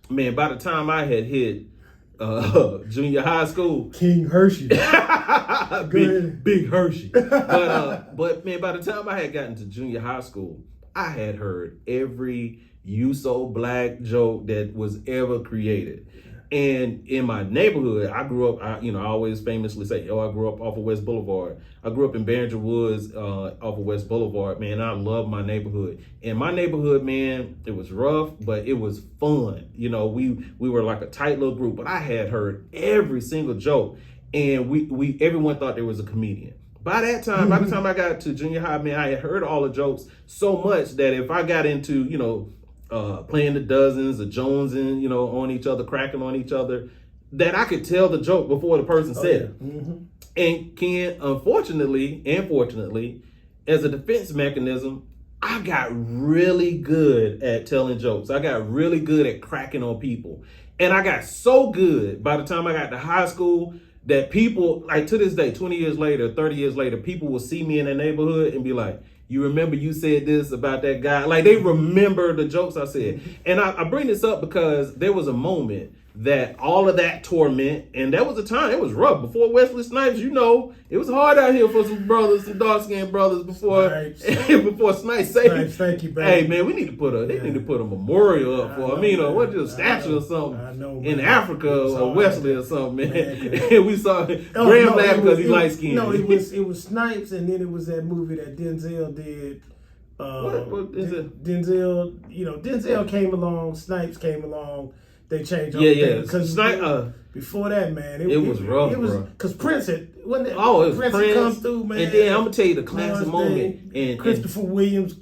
man, by the time I had hit junior high school, King Hershey, big Hershey. But man, by the time I had gotten to junior high school, I had heard every "you so black" joke that was ever created. And in my neighborhood, I grew up, I always famously say, I grew up off of West Boulevard. I grew up in Barringer Woods off of West Boulevard, man. I love my neighborhood. And my neighborhood, man, it was rough, but it was fun. We were like a tight little group, but I had heard every single joke. And everyone thought there was a comedian. By that time, by the time I got to junior high, man, I had heard all the jokes so much that if I got into, playing the dozens, the jonesing, on each other, cracking on each other, that I could tell the joke before the person said it. And Ken, unfortunately and fortunately, as a defense mechanism, I got really good at telling jokes. I got really good at cracking on people. And I got so good by the time I got to high school that people, like to this day, 20 years later, 30 years later, people will see me in the neighborhood and be like, "You remember you said this about that guy?" Like, they remember the jokes I said. And I bring this up because there was a moment that all of that torment, and that was a time, it was rough. Before Wesley Snipes, it was hard out here for some brothers, some dark-skinned brothers before Snipes saved. Snipes, thank you, baby. Hey, man, they need to put a memorial up for him, a statue or something in Africa or Wesley or something, man. And we saw Graham laugh because he light-skinned. No, it was Snipes, and then it was that movie that Denzel did. What is it? Denzel came along, Snipes came along. They changed all because before that, man, it was rough, it was bro. Because Prince it was Prince come through, man. And then I'm gonna tell you the classic moment, and Christopher Williams.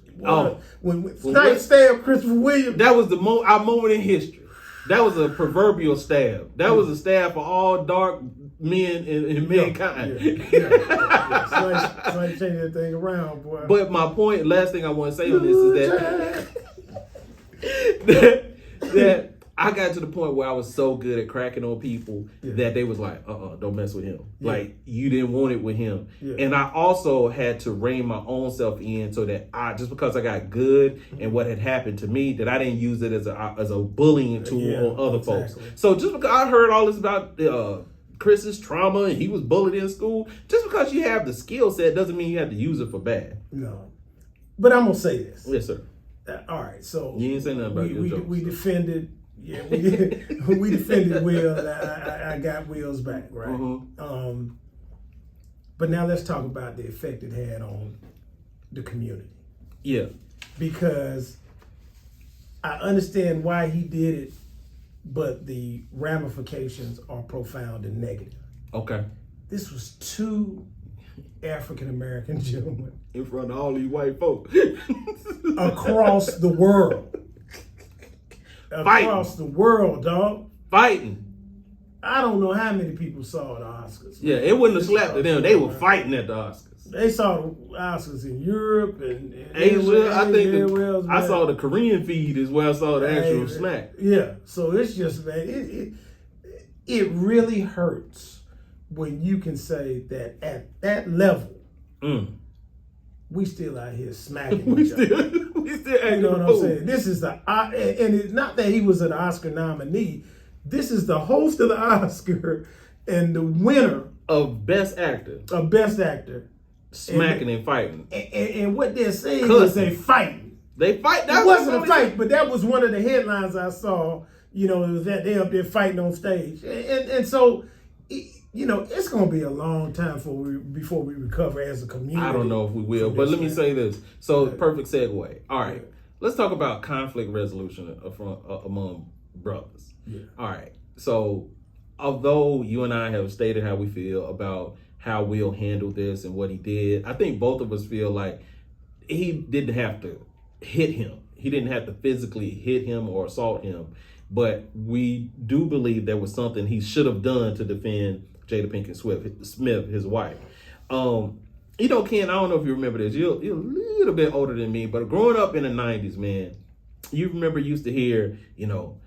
When Snipes Snipes stabbed Christopher Williams, that was our moment in history. That was a proverbial stab. That was a stab for all dark men and mankind. It's like changing that thing around, boy. But my point, last thing I want to say on this is that I got to the point where I was so good at cracking on people that they was like, don't mess with him. Yeah. Like, you didn't want it with him. Yeah. And I also had to rein my own self in so that just because I got good and what had happened to me, that I didn't use it as a bullying tool on other folks. So just because I heard all this about Chris's trauma and he was bullied in school, just because you have the skill set doesn't mean you have to use it for bad. No. But I'm going to say this. Yes, sir. All right, so you ain't say nothing about your jokes. We defended. Yeah, we defended Will. I got Will's back, right? Mm-hmm. But now let's talk about the effect it had on the community. Yeah. Because I understand why he did it, but the ramifications are profound and negative. Okay. This was 2 African American gentlemen in front of all these white folks across the world. Fighting. Across the world, dog. Fighting. I don't know how many people saw the Oscars. Yeah, it wouldn't have slapped to them. They were fighting at the Oscars. They saw the Oscars in Europe and Asia. I think I else, saw the Korean feed is where I saw the actual smack. Yeah, so it's just, man, it really hurts when you can say that at that level, we still out here smacking each other. We still acting, you know what I'm saying? This is and it's not that he was an Oscar nominee. This is the host of the Oscar and the winner of Best Actor. Smacking and fighting. And what they're saying is they fighting. They fight. It wasn't a fight, but that was one of the headlines I saw. You know, it was that they up there fighting on stage. And so, you know, it's going to be a long time before we recover as a community. I don't know if we will, but let me say this. So, perfect segue. All right. Let's talk about conflict resolution among brothers. Yeah. All right. So, although you and I have stated how we feel about how Will handled this and what he did, I think both of us feel like he didn't have to hit him. He didn't have to physically hit him or assault him. But we do believe there was something he should have done to defend Jada Pinkett Smith, his wife. You know, Ken, I don't know if you remember this. You're a little bit older than me, but growing up in the 90s, man, you remember used to hear, you know,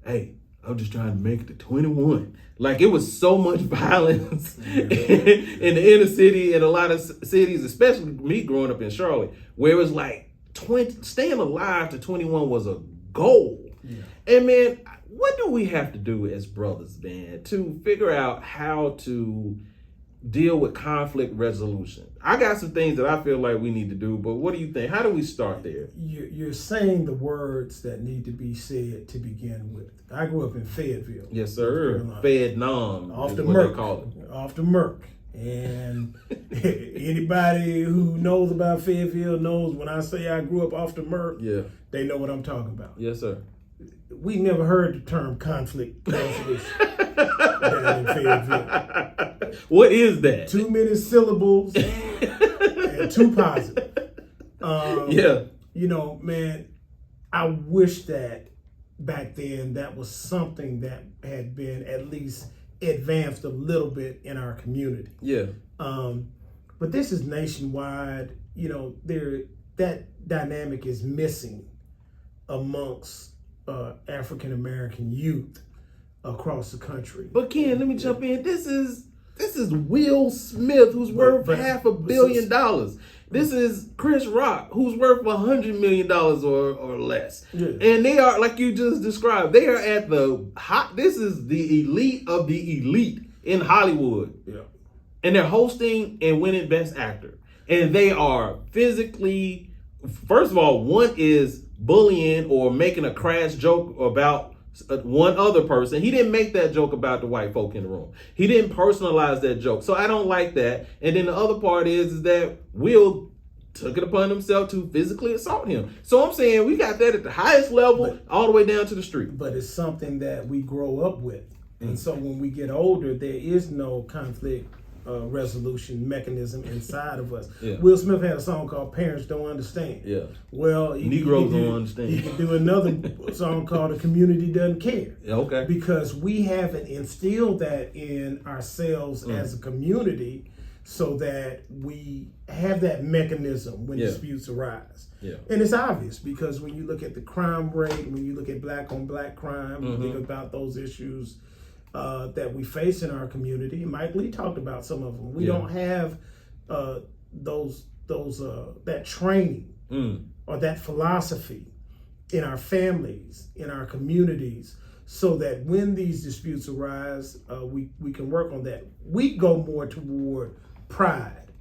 hey, I'm just trying to make it to 21. Like, it was so much violence in the inner city and a lot of cities, especially me growing up in Charlotte, where it was like staying alive to 21 was a goal. Yeah. And man, what do we have to do as brothers, man, to figure out how to deal with conflict resolution? I got some things that I feel like we need to do, but what do you think? How do we start there? You're saying the words that need to be said to begin with. I grew up in Fayetteville. Yes, sir. Fayetteville. Off the Merck. Off the Merck. And anybody who knows about Fayetteville knows when I say I grew up off the Merck, they know what I'm talking about. Yes, sir. We never heard the term conflict resolution down in Fayetteville. What is that? Too many syllables and too positive. You know, man, I wish that back then that was something that had been at least advanced a little bit in our community. Yeah. But this is nationwide. You know, that dynamic is missing amongst African American youth across the country. But Ken, let me jump in. This is Will Smith, who's worth $500 million. This is Chris Rock, who's worth $100 million or less. Yeah. And they are, like you just described, they are at this is the elite of the elite in Hollywood. Yeah. And they're hosting and winning Best Actor. And they are physically, first of all, one is bullying or making a crass joke about one other person. He didn't make that joke about the white folk in the room. He didn't personalize that joke. So I don't like that. And then the other part is that Will took it upon himself to physically assault him. So I'm saying we got that at the highest level, all the way down to the street. But it's something that we grow up with. And so when we get older, there is no conflict resolution mechanism inside of us. Yeah. Will Smith had a song called "Parents Don't Understand." Yeah. Well, Negroes don't understand. You can do another song called "The Community Doesn't Care." Okay. Because we haven't instilled that in ourselves as a community, so that we have that mechanism when disputes arise. Yeah. And it's obvious because when you look at the crime rate, when you look at black on black crime, you think about those issues that we face in our community. Mike Lee talked about some of them. We don't have that training or that philosophy in our families, in our communities, so that when these disputes arise, we can work on that. We go more toward pride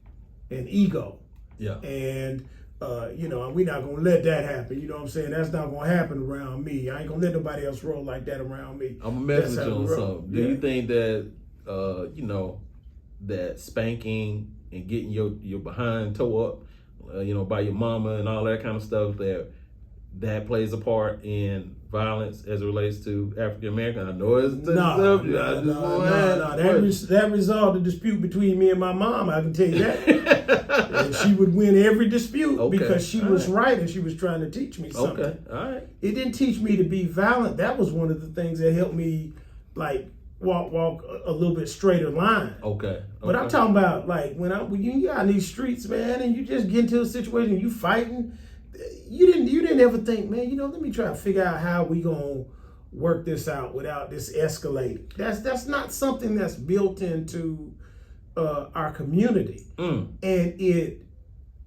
and ego. Yeah. And we're not gonna let that happen. You know what I'm saying? That's not gonna happen around me. I ain't gonna let nobody else roll like that around me. I'm gonna message you on something. Do you think that that spanking and getting your behind toe up, by your mama and all that kind of stuff, that plays a part in violence as it relates to African American? I know it's no. That resolved the dispute between me and my mom. I can tell you that. And she would win every dispute because she was right and she was trying to teach me something. Okay, all right. It didn't teach me to be violent. That was one of the things that helped me, like, walk a little bit straighter line. Okay. But I'm talking about, like, when you out in these streets, man, and you just get into a situation, you fighting. You didn't ever think, man, let me try to figure out how we gonna work this out without this escalating. That's not something that's built into our community, and it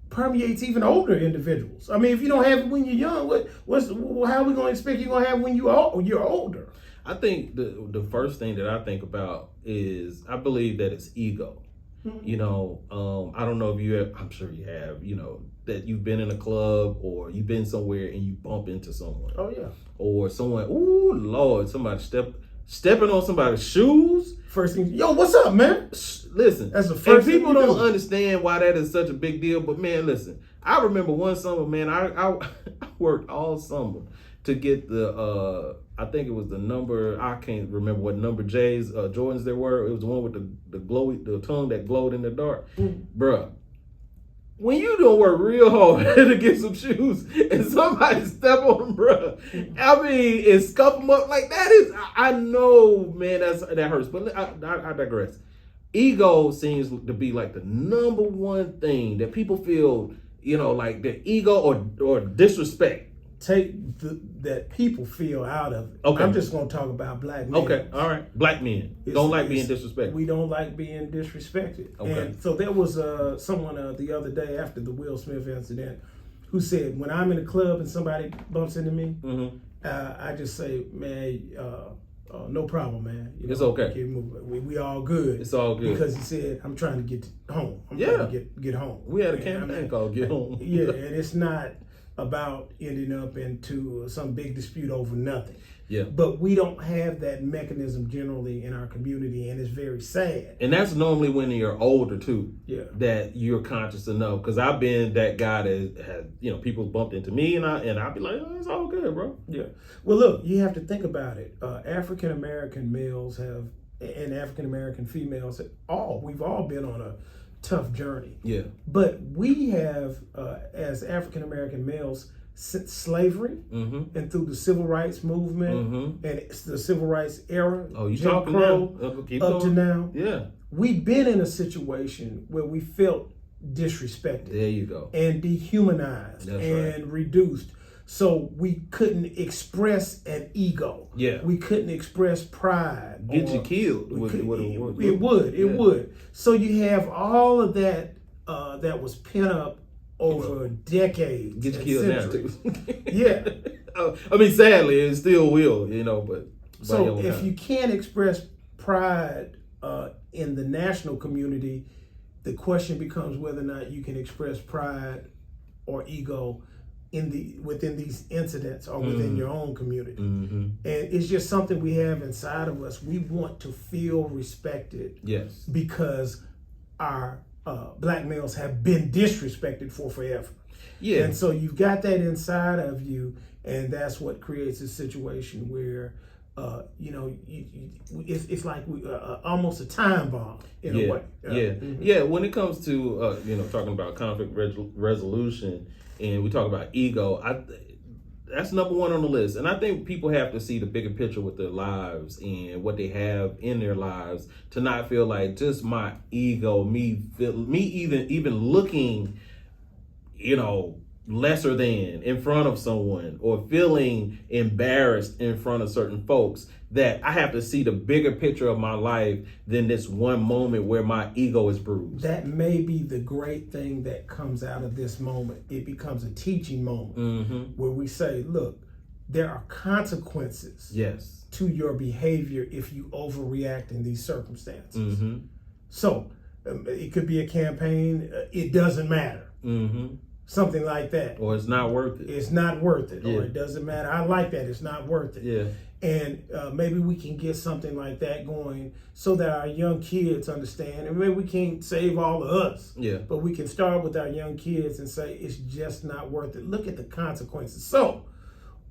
permeates even older individuals. I mean, if you don't have it when you're young, how are we gonna expect you're gonna have it when you're older? I think the first thing that I think about is I believe that it's ego. Mm-hmm. I don't know if I'm sure you have, that you've been in a club or you've been somewhere and you bump into someone. Oh yeah. Or someone, ooh Lord, somebody stepping on somebody's shoes. First thing, yo, what's up, man? Listen, that's the first and people thing don't understand why that is such a big deal. But man, listen, I remember one summer, man, I worked all summer to get I think it was the number, I can't remember what number Jordans there were. It was the one with the tongue that glowed in the dark. Bruh, when you don't work real hard to get some shoes and somebody step on them, bruh, I mean, and scuff them up like that is, I know, man, that hurts. But I digress. Ego seems to be like the number one thing that people feel, like the ego or disrespect. That people feel out of it. Okay. I'm just going to talk about black men. Okay, all right. Black men don't like being disrespected. We don't like being disrespected. Okay. And so there was someone the other day after the Will Smith incident who said, when I'm in a club and somebody bumps into me, I just say, man, no problem, man. It's okay. We all good. It's all good. Because he said, I'm trying to get home. I'm trying to get home. We had a campaign called Get Home. Yeah, and it's not about ending up into some big dispute over nothing. Yeah. But we don't have that mechanism generally in our community, and it's very sad. And that's normally when you're older too. Yeah. That you're conscious enough. Because I've been that guy that had, people bumped into me, and I'd be like, oh, it's all good, bro. Yeah. Well, look, you have to think about it. African American males and African American females we've all been on a tough journey. Yeah. But we have, as African American males, since slavery and through the civil rights movement and it's the civil rights era, Jim Crow, up to now, yeah, we've been in a situation where we felt disrespected. There you go. And dehumanized. That's and right. Reduced. So we couldn't express an ego. Yeah. We couldn't express pride. Get you killed. It would. So you have all of that that was pent up over decades. Get you killed now too. Yeah. I mean, sadly, it still will, but. So if you can't express pride in the national community, the question becomes whether or not you can express pride or ego within these incidents or within your own community. And it's just something we have inside of us. We want to feel respected. Yes. Because our black males have been disrespected for forever. Yeah. And so you've got that inside of you, and that's what creates a situation where it's like almost a time bomb in a way. Yeah. When it comes to talking about conflict resolution, and we talk about ego, that's number one on the list. And I think people have to see the bigger picture with their lives and what they have in their lives, to not feel like just my ego, me even looking, lesser than in front of someone, or feeling embarrassed in front of certain folks, that I have to see the bigger picture of my life than this one moment where my ego is bruised. That may be the great thing that comes out of this moment. It becomes a teaching moment where we say, look, there are consequences to your behavior if you overreact in these circumstances. So it could be a campaign, it doesn't matter. Something like that. Or it's not worth it. It's not worth it. Or it doesn't matter. I like that. It's not worth it. Yeah. And maybe we can get something like that going so that our young kids understand. And maybe we can't save all of us. Yeah. But we can start with our young kids and say, it's just not worth it. Look at the consequences. So,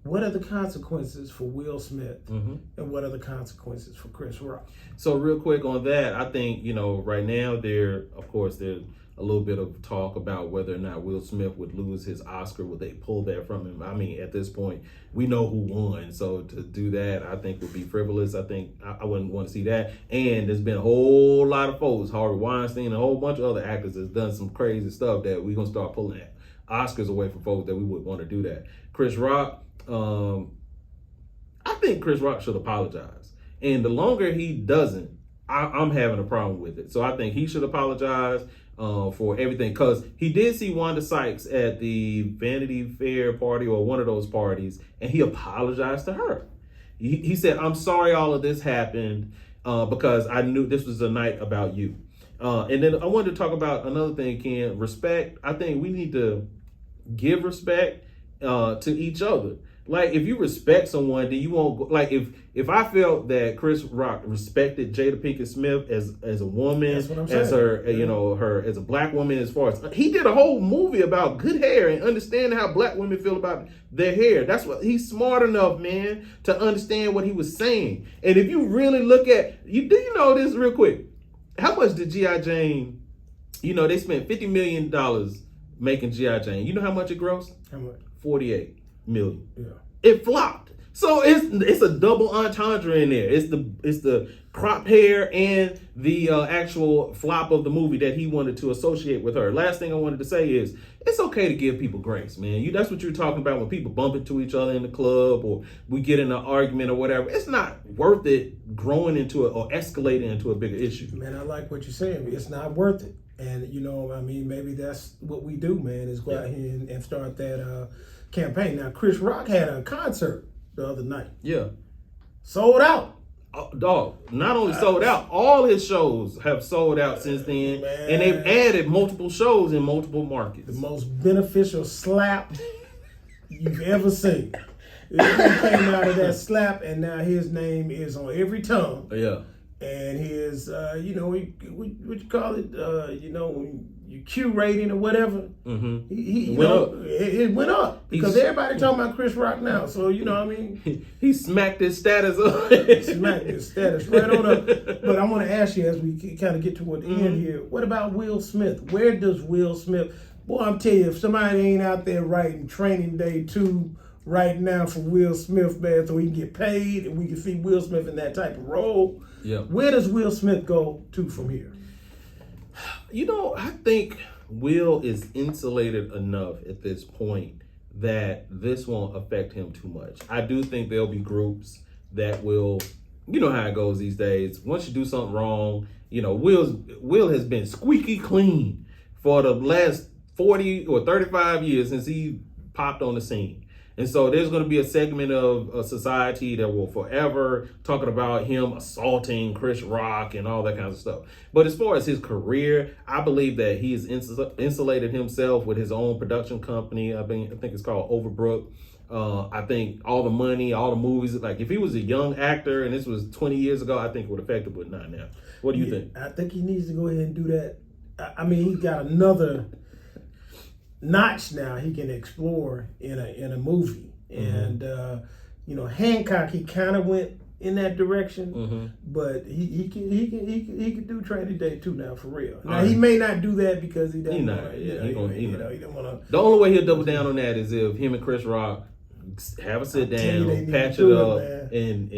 what are the consequences for Will Smith? And what are the consequences for Chris Rock? So real quick on that, I think, right now there's a little bit of talk about whether or not Will Smith would lose his Oscar. Would they pull that from him? I mean, at this point, we know who won. So to do that, I think would be frivolous. I think I wouldn't want to see that. And there's been a whole lot of folks, Harvey Weinstein, and a whole bunch of other actors that's done some crazy stuff that we're going to start pulling Oscars away from folks that we would want to do that. Chris Rock, I think Chris Rock should apologize. And the longer he doesn't, I'm having a problem with it. So I think he should apologize for everything, because he did see Wanda Sykes at the Vanity Fair party or one of those parties, and he apologized to her. He said, I'm sorry all of this happened because I knew this was a night about you. And then I wanted to talk about another thing, Ken, respect. I think we need to give respect to each other. Like, if you respect someone, then you won't go, like, if I felt that Chris Rock respected Jada Pinkett Smith as a woman, as her, her as a black woman, as far as he did a whole movie about good hair and understanding how black women feel about their hair. That's what he's smart enough, man, to understand what he was saying. And if you really look at do you know this real quick? How much did G.I. Jane? They spent $50 million making G.I. Jane. You know how much it grossed? How much? 48 million. Yeah. It flopped. So it's a double entendre in there. It's the crop hair and the actual flop of the movie that he wanted to associate with her. Last thing I wanted to say is it's okay to give people grace, man. That's what you're talking about when people bump into each other in the club or we get in an argument or whatever. It's not worth it growing into it or escalating into a bigger issue. Man, I like what you're saying. It's not worth it. And, maybe that's what we do, man, is go out here and start that campaign. Now, Chris Rock had a concert the other night. Yeah. Sold out. Dog, not only sold out, all his shows have sold out since then. Man. And they've added multiple shows in multiple markets. The most beneficial slap you've ever seen. He came out of that slap, and now his name is on every tongue. Yeah. And his, what you call it, your Q rating or whatever, he went up. It went up because everybody talking about Chris Rock now. So he smacked his status up. Smacked his status right on up. But I want to ask you, as we kind of get toward the end here, what about Will Smith? Where does Will Smith? Boy, I'm telling you, if somebody ain't out there writing Training Day 2 right now for Will Smith, man, so he can get paid and we can see Will Smith in that type of role. Yeah. Where does Will Smith go to from here? I think Will is insulated enough at this point that this won't affect him too much. I do think there'll be groups that will, you know how it goes these days. Once you do something wrong, Will has been squeaky clean for the last 40 or 35 years since he popped on the scene. And so there's going to be a segment of a society that will forever talking about him assaulting Chris Rock and all that kind of stuff. But as far as his career, I believe that he has insulated himself with his own production company. I think it's called Overbrook. I think all the money, all the movies, like if he was a young actor and this was 20 years ago, I think it would affect him, but not now. What do you think? I think he needs to go ahead and do that. I mean, he's got another notch now he can explore in a movie. And Hancock, he kind of went in that direction. Mm-hmm. But he can do Training Day 2 now for real. Now All he right. may not do that because he doesn't. He not. Wanna, Yeah, he don't want to. The only way he'll double down on that is if him and Chris Rock have a sit tell you they down, need patch to it do it, up, man.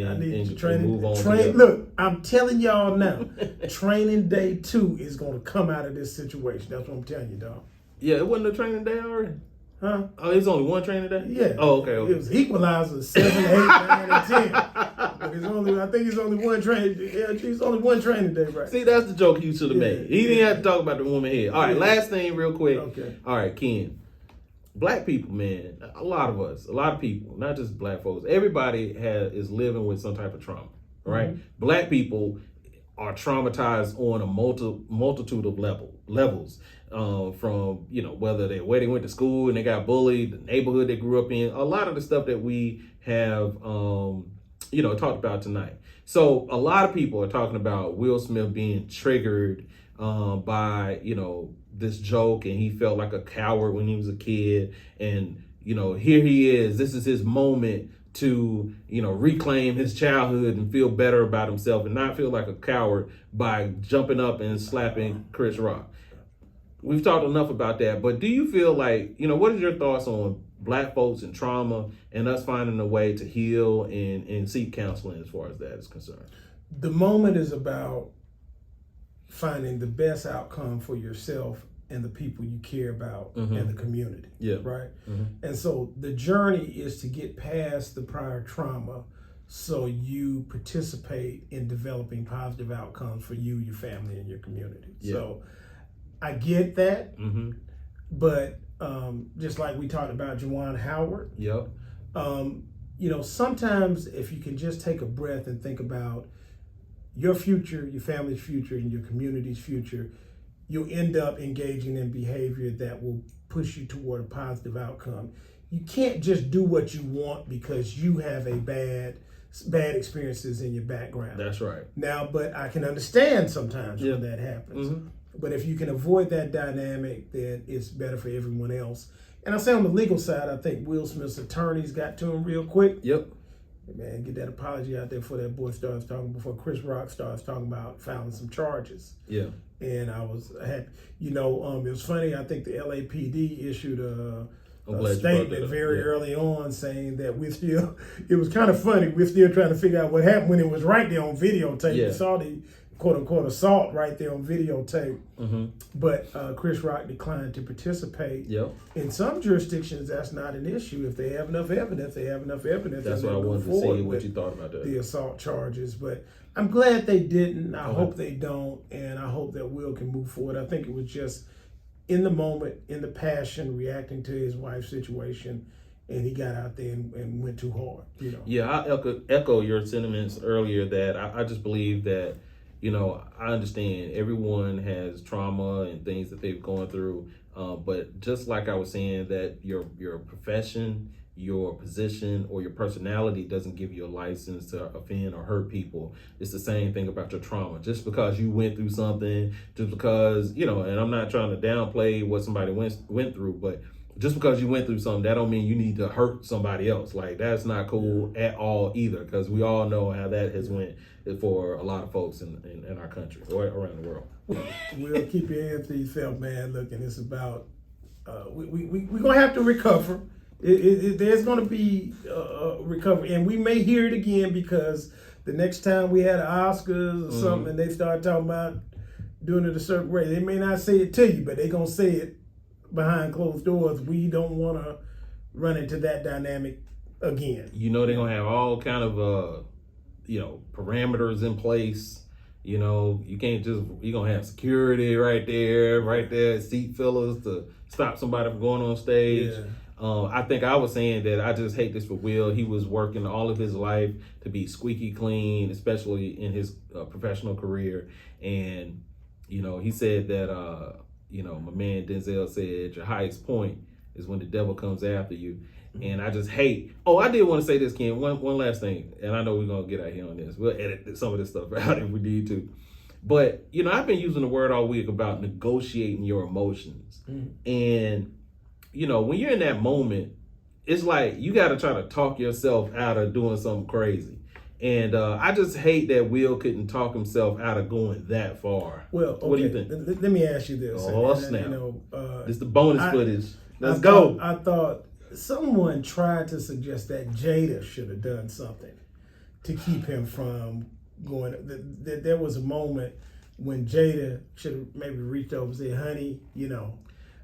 and move on. together. Look, I'm telling y'all now, Training Day 2 is going to come out of this situation. That's what I'm telling you, dog. Yeah, it wasn't a Training Day already. Huh? Oh, it's only one Training Day. Yeah. Oh, okay. It was Equalizer 7, 8, 9, and 10. But I think it's only one training. Yeah, it's only one Training Day, right? See, that's the joke you should have made. He didn't have to talk about the woman head. All right, Yeah. last thing, real quick. Okay. All right, Ken. Black people, man, a lot of people, not just black folks. Everybody is living with some type of trauma, right? Mm-hmm. Black people are traumatized on a multitude of levels. From whether where they went to school and they got bullied, the neighborhood they grew up in, a lot of the stuff that we have talked about tonight. So a lot of people are talking about Will Smith being triggered by this joke, and he felt like a coward when he was a kid, and here he is. This is his moment to reclaim his childhood and feel better about himself and not feel like a coward by jumping up and slapping Chris Rock. We've talked enough about that, but do you feel like, what is your thoughts on black folks and trauma and us finding a way to heal and seek counseling as far as that is concerned? The moment is about finding the best outcome for yourself and the people you care about and the community. Yeah. Right? Mm-hmm. And so the journey is to get past the prior trauma so you participate in developing positive outcomes for you, your family, and your community. Yeah. So I get that, Mm-hmm. but just like we talked about Juwan Howard, Yep. Sometimes if you can just take a breath and think about your future, your family's future, and your community's future, you'll end up engaging in behavior that will push you toward a positive outcome. You can't just do what you want because you have a bad experiences in your background. That's right. Now, but I can understand sometimes Yeah. when that happens. Mm-hmm. But if you can avoid that dynamic, then it's better for everyone else. And I say on the legal side, I think Will Smith's attorneys got to him real quick. Yep. Man, get that apology out there before that boy starts talking, before Chris Rock starts talking about filing some charges. Yeah. And I was happy. It was funny. I think the LAPD issued a statement very early on saying that it was kind of funny. We're still trying to figure out what happened when it was right there on videotape. Yeah. We saw the quote unquote assault right there on videotape. Mm-hmm. But Chris Rock declined to participate. Yep. In some jurisdictions, that's not an issue. If they have enough evidence, That's what I wanted to see what you thought about that. The assault charges. But I'm glad they didn't. I Okay. hope they don't. And I hope that Will can move forward. I think it was just in the moment, in the passion, reacting to his wife's situation. And he got out there and went too hard. Yeah, I echo your sentiments earlier that I just believe that, I understand everyone has trauma and things that they've gone through. But just like I was saying that your profession, your position, or your personality doesn't give you a license to offend or hurt people. It's the same thing about your trauma. Just because you went through something, just because, and I'm not trying to downplay what somebody went through, but just because you went through something, that don't mean you need to hurt somebody else. Like, that's not cool at all either, because we all know how that has went for a lot of folks in our country or around the world. We'll keep your hands to yourself, man. Look, and it's about we're gonna have to recover. There's gonna be recovery, and we may hear it again because the next time we had an Oscars or something, and they start talking about doing it a certain way, they may not say it to you, but they're gonna say it behind closed doors. We don't want to run into that dynamic again. They're gonna have all kind of parameters in place. You can't you're gonna have security right there, seat fillers to stop somebody from going on stage. Yeah. I think I was saying that I just hate this for Will. He was working all of his life to be squeaky clean, especially in his professional career. And, he said that, my man Denzel said your highest point is when the devil comes after you. And I just hate. Oh, I did want to say this, Ken. One last thing, and I know we're gonna get out here on this. We'll edit some of this stuff out if we need to. But I've been using the word all week about negotiating your emotions, and when you're in that moment, it's like you got to try to talk yourself out of doing something crazy. And I just hate that Will couldn't talk himself out of going that far. Well, okay. What do you think? Let me ask you this. Oh, and, snap. You know, It's the bonus footage. Let's go. I thought someone tried to suggest that Jada should have done something to keep him from going. There was a moment when Jada should have maybe reached over and said, "Honey, you know,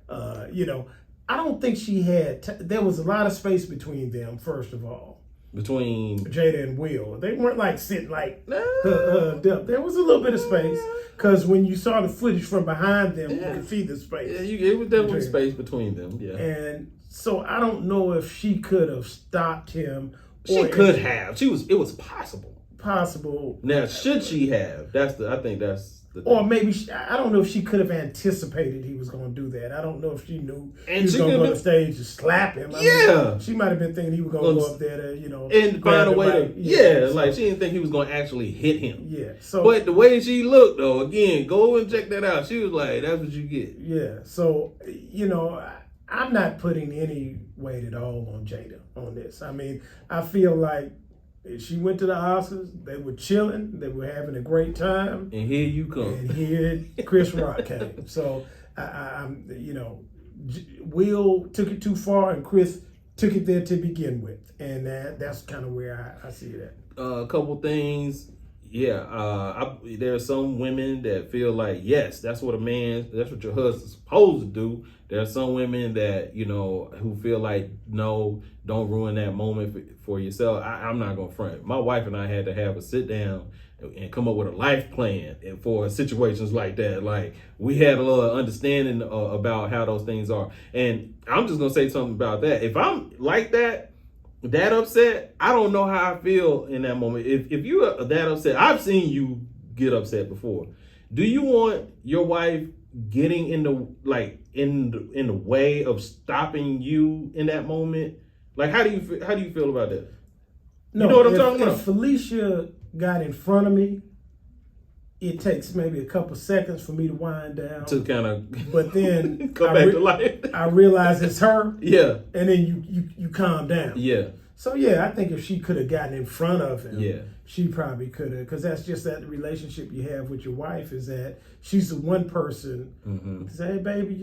I don't think she had. There was a lot of space between them. First of all, Between Jada and Will, they weren't like sitting like there was a little bit of space because when you saw the footage from behind them, you could see the space. Yeah, it was definitely space between them. Yeah, and so I don't know if she could have stopped him. she could have. It was possible. Possible. Now, should she have? I think that's the thing. Or maybe I don't know if she could have anticipated he was going to do that. I don't know if she knew And he was she going to could go have to stage and slap him. I mean, she might have been thinking he was going to go up there to, and find a way to, so, like she didn't think he was going to actually hit him. Yeah. So, but the way she looked, though, again, go and check that out. She was like, "That's what you get." Yeah. So, I'm not putting any weight at all on Jada on this. I mean, I feel like she went to the Oscars. They were chilling. They were having a great time. And here you come. And here Chris Rock came. So Will took it too far, and Chris took it there to begin with, and that's kind of where I see that. A couple things. Yeah, there are some women that feel like, yes, that's what your husband's supposed to do. There are some women that, who feel like, no, don't ruin that moment for yourself. I'm not going to front. My wife and I had to have a sit down and come up with a life plan for situations like that. Like, we had a little understanding about how those things are. And I'm just going to say something about that. If I'm like that upset, I don't know how I feel in that moment. If you're that upset, I've seen you get upset before. Do you want your wife getting in the way of stopping you in that moment? Like, how do you feel about that? No, you know what I'm talking about? If Felicia got in front of me, it takes maybe a couple seconds for me to wind down. To kind of but then come back to life. I realize it's her. Yeah. And then you calm down. Yeah. So yeah, I think if she could have gotten in front of him, she probably could have, because that's just that relationship you have with your wife, is that she's the one person say, "Hey, baby,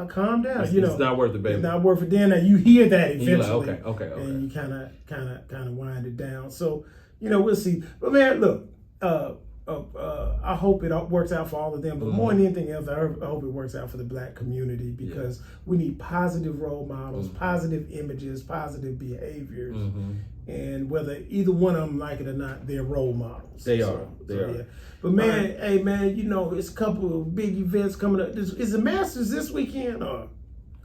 calm down. It's not worth it, baby. It's not worth it." Then you hear that eventually, like, okay, and you kind of wind it down. So we'll see. But man, look, I hope it works out for all of them. But more than anything else, I hope it works out for the Black community, because we need positive role models, positive images, positive behaviors. And whether either one of them like it or not, they're role models. They are. Yeah. But man, hey man, it's a couple of big events coming up. Is the Masters this weekend, or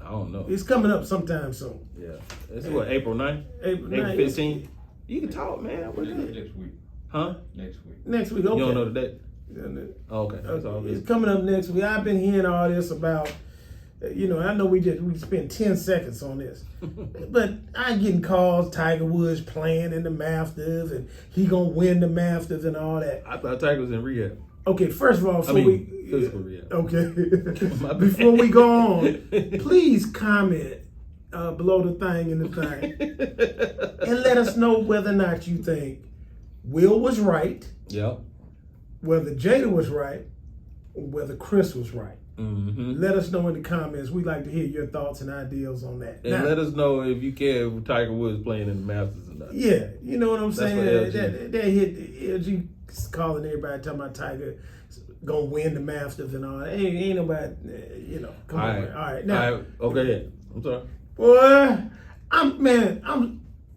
I don't know? It's coming up sometime soon. Yeah. This is what, April 9th? April 15th? You can talk, man. What is it? Next week. Huh? Next week. Okay. You don't know the date? Okay. That's all It's coming up next week. I've been hearing all this about, I know we spent 10 seconds on this, but I'm getting calls, Tiger Woods playing in the Masters, and he gonna win the Masters and all that. I thought Tiger was in rehab. Okay, first of all, physical rehab. Okay, before we go on, please comment below the thing in the thing, and let us know whether or not you think Will was right. Yep. Whether Jada was right, or whether Chris was right. Mm-hmm. Let us know in the comments. We'd like to hear your thoughts and ideas on that. And let us know if you care if Tiger Woods playing in the Masters or not. Yeah, you know what I'm saying? They hit LG calling everybody, talking about Tiger gonna win the Masters and all that. Ain't nobody, come on, man. All right, now. Okay, I'm sorry. Boy,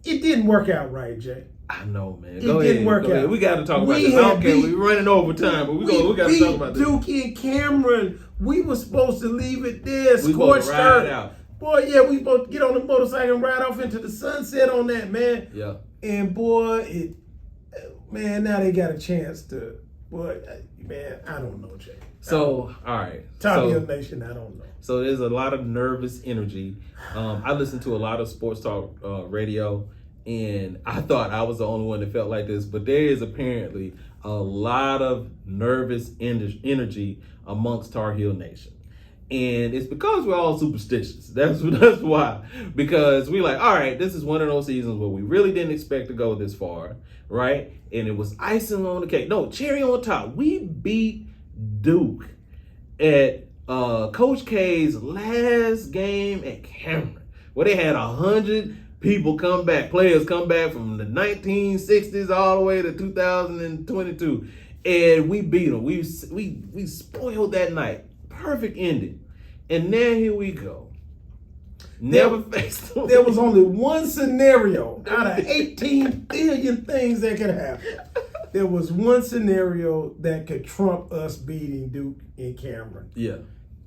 it didn't work out right, Jay. I know, man. It didn't work out. We got to talk about this. I don't care. We're running over time, but we got to talk about this. Dookie and Cameron, we were supposed to leave it there. We supposed to ride out. Boy, yeah, we supposed to get on the motorcycle and ride off into the sunset on that, man. Yeah. And boy, now they got a chance to. Boy, man, I don't know, Jay. So, all right. Top Hill Nation, I don't know. So there's a lot of nervous energy. I listen to a lot of sports talk radio. And I thought I was the only one that felt like this, but there is apparently a lot of nervous energy amongst Tar Heel Nation. And it's because we're all superstitious. That's why. Because we like, all right, this is one of those seasons where we really didn't expect to go this far, right? And it was icing on the cake. No, cherry on top. We beat Duke at Coach K's last game at Cameron, where they had 100 people come back, players come back from the 1960s all the way to 2022, and we beat them. We spoiled that night. Perfect ending. And now here we go. Never faced them. There was only one scenario out of 18 billion things that could happen. There was one scenario that could trump us beating Duke in Cameron. Yeah.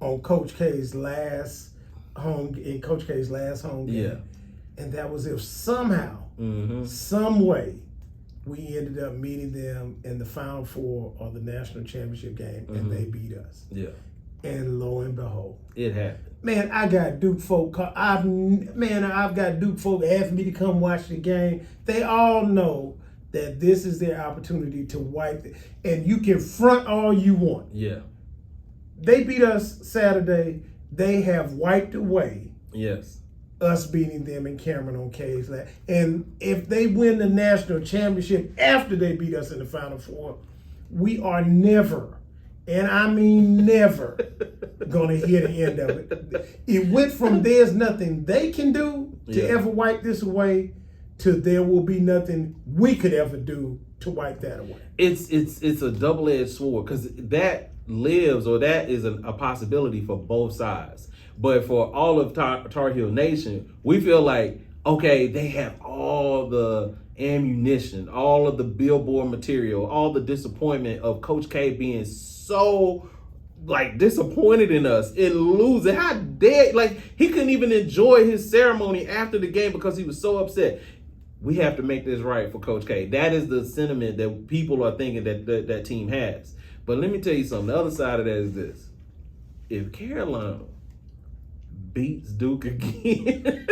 On Coach K's last home game. Yeah. And that was if somehow, some way, we ended up meeting them in the Final Four or the national championship game, and they beat us. Yeah. And lo and behold, it happened. Man, I got Duke folk. I've got Duke folk asking me to come watch the game. They all know that this is their opportunity to wipe it, and you can front all you want. Yeah. They beat us Saturday. They have wiped away. Yes. Us beating them in Cameron on K's last. And if they win the national championship after they beat us in the Final Four, we are never, and I mean never, gonna hear the end of it. It went from there's nothing they can do to ever wipe this away to there will be nothing we could ever do to wipe that away. It's a double-edged sword, because that lives, or that is a possibility for both sides. But for all of Tar Heel Nation, we feel like, okay, they have all the ammunition, all of the billboard material, all the disappointment of Coach K being so disappointed in us in losing. How dare, he couldn't even enjoy his ceremony after the game because he was so upset. We have to make this right for Coach K. That is the sentiment that people are thinking that team has. But let me tell you something. The other side of that is this. If Carolina beats Duke again,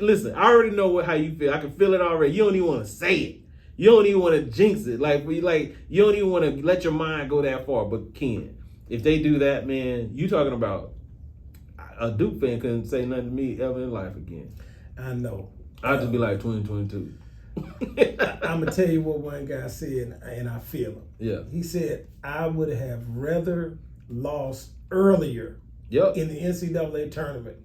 listen, I already know how you feel. I can feel it already. You don't even want to say it. You don't even want to jinx it. You don't even want to let your mind go that far. But Ken, if they do that, man, you talking about a Duke fan couldn't say nothing to me ever in life again. I know. I'd just be like 2022. I'm going to tell you what one guy said, and I feel him. Yeah. He said, I would have rather lost earlier in the NCAA tournament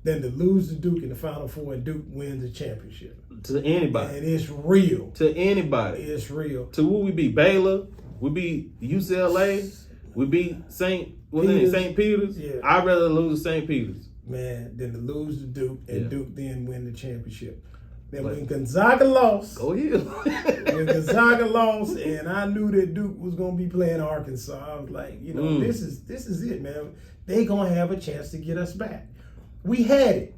than to lose to Duke in the Final Four and Duke wins the championship. To anybody. And it's real. To anybody. It's real. To who we beat? Baylor. We beat UCLA. We beat St. Peter's. Yeah. I'd rather lose to St. Peter's. Man, than to lose to Duke and Duke then win the championship. Then when Gonzaga lost, when Gonzaga lost, and I knew that Duke was gonna be playing Arkansas, I was like, this is it, man. They gonna have a chance to get us back. We had it.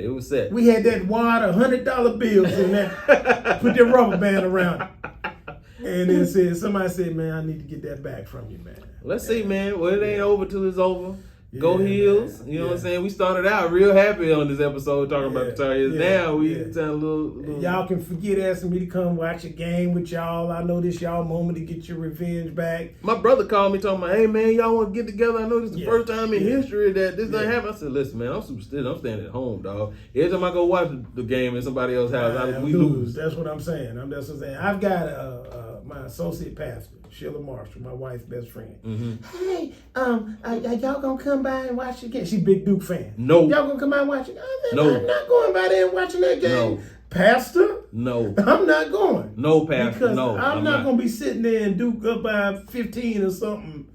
It was set. We had that wad of $100 bills in there. Put your rubber band around it. And then somebody said, man, I need to get that back from you, man. Let's see, man. Well, it ain't over till it's over. Go Heels. Man. You know what I'm saying? We started out real happy on this episode talking about the Tar Heels. Now we tell a little. Y'all can forget asking me to come watch a game with y'all. I know this y'all moment to get your revenge back. My brother called me talking about, hey man, y'all want to get together? I know this is the first time in history that this done happen. I said, listen, man, I'm superstitious. I'm staying at home, dog. Every time I go watch the game in somebody else's house, we lose. That's what I'm saying. I've got my associate pastor, Sheila Marshall, my wife's best friend. Mm-hmm. Hey, are y'all gonna come by and watch the game? She's a big Duke fan. No. Y'all gonna come by and watch it? No. I'm not going by there and watching that game. No. Pastor? No. I'm not going. No, Pastor. Because no. I'm not gonna be sitting there and Duke up by 15 or something,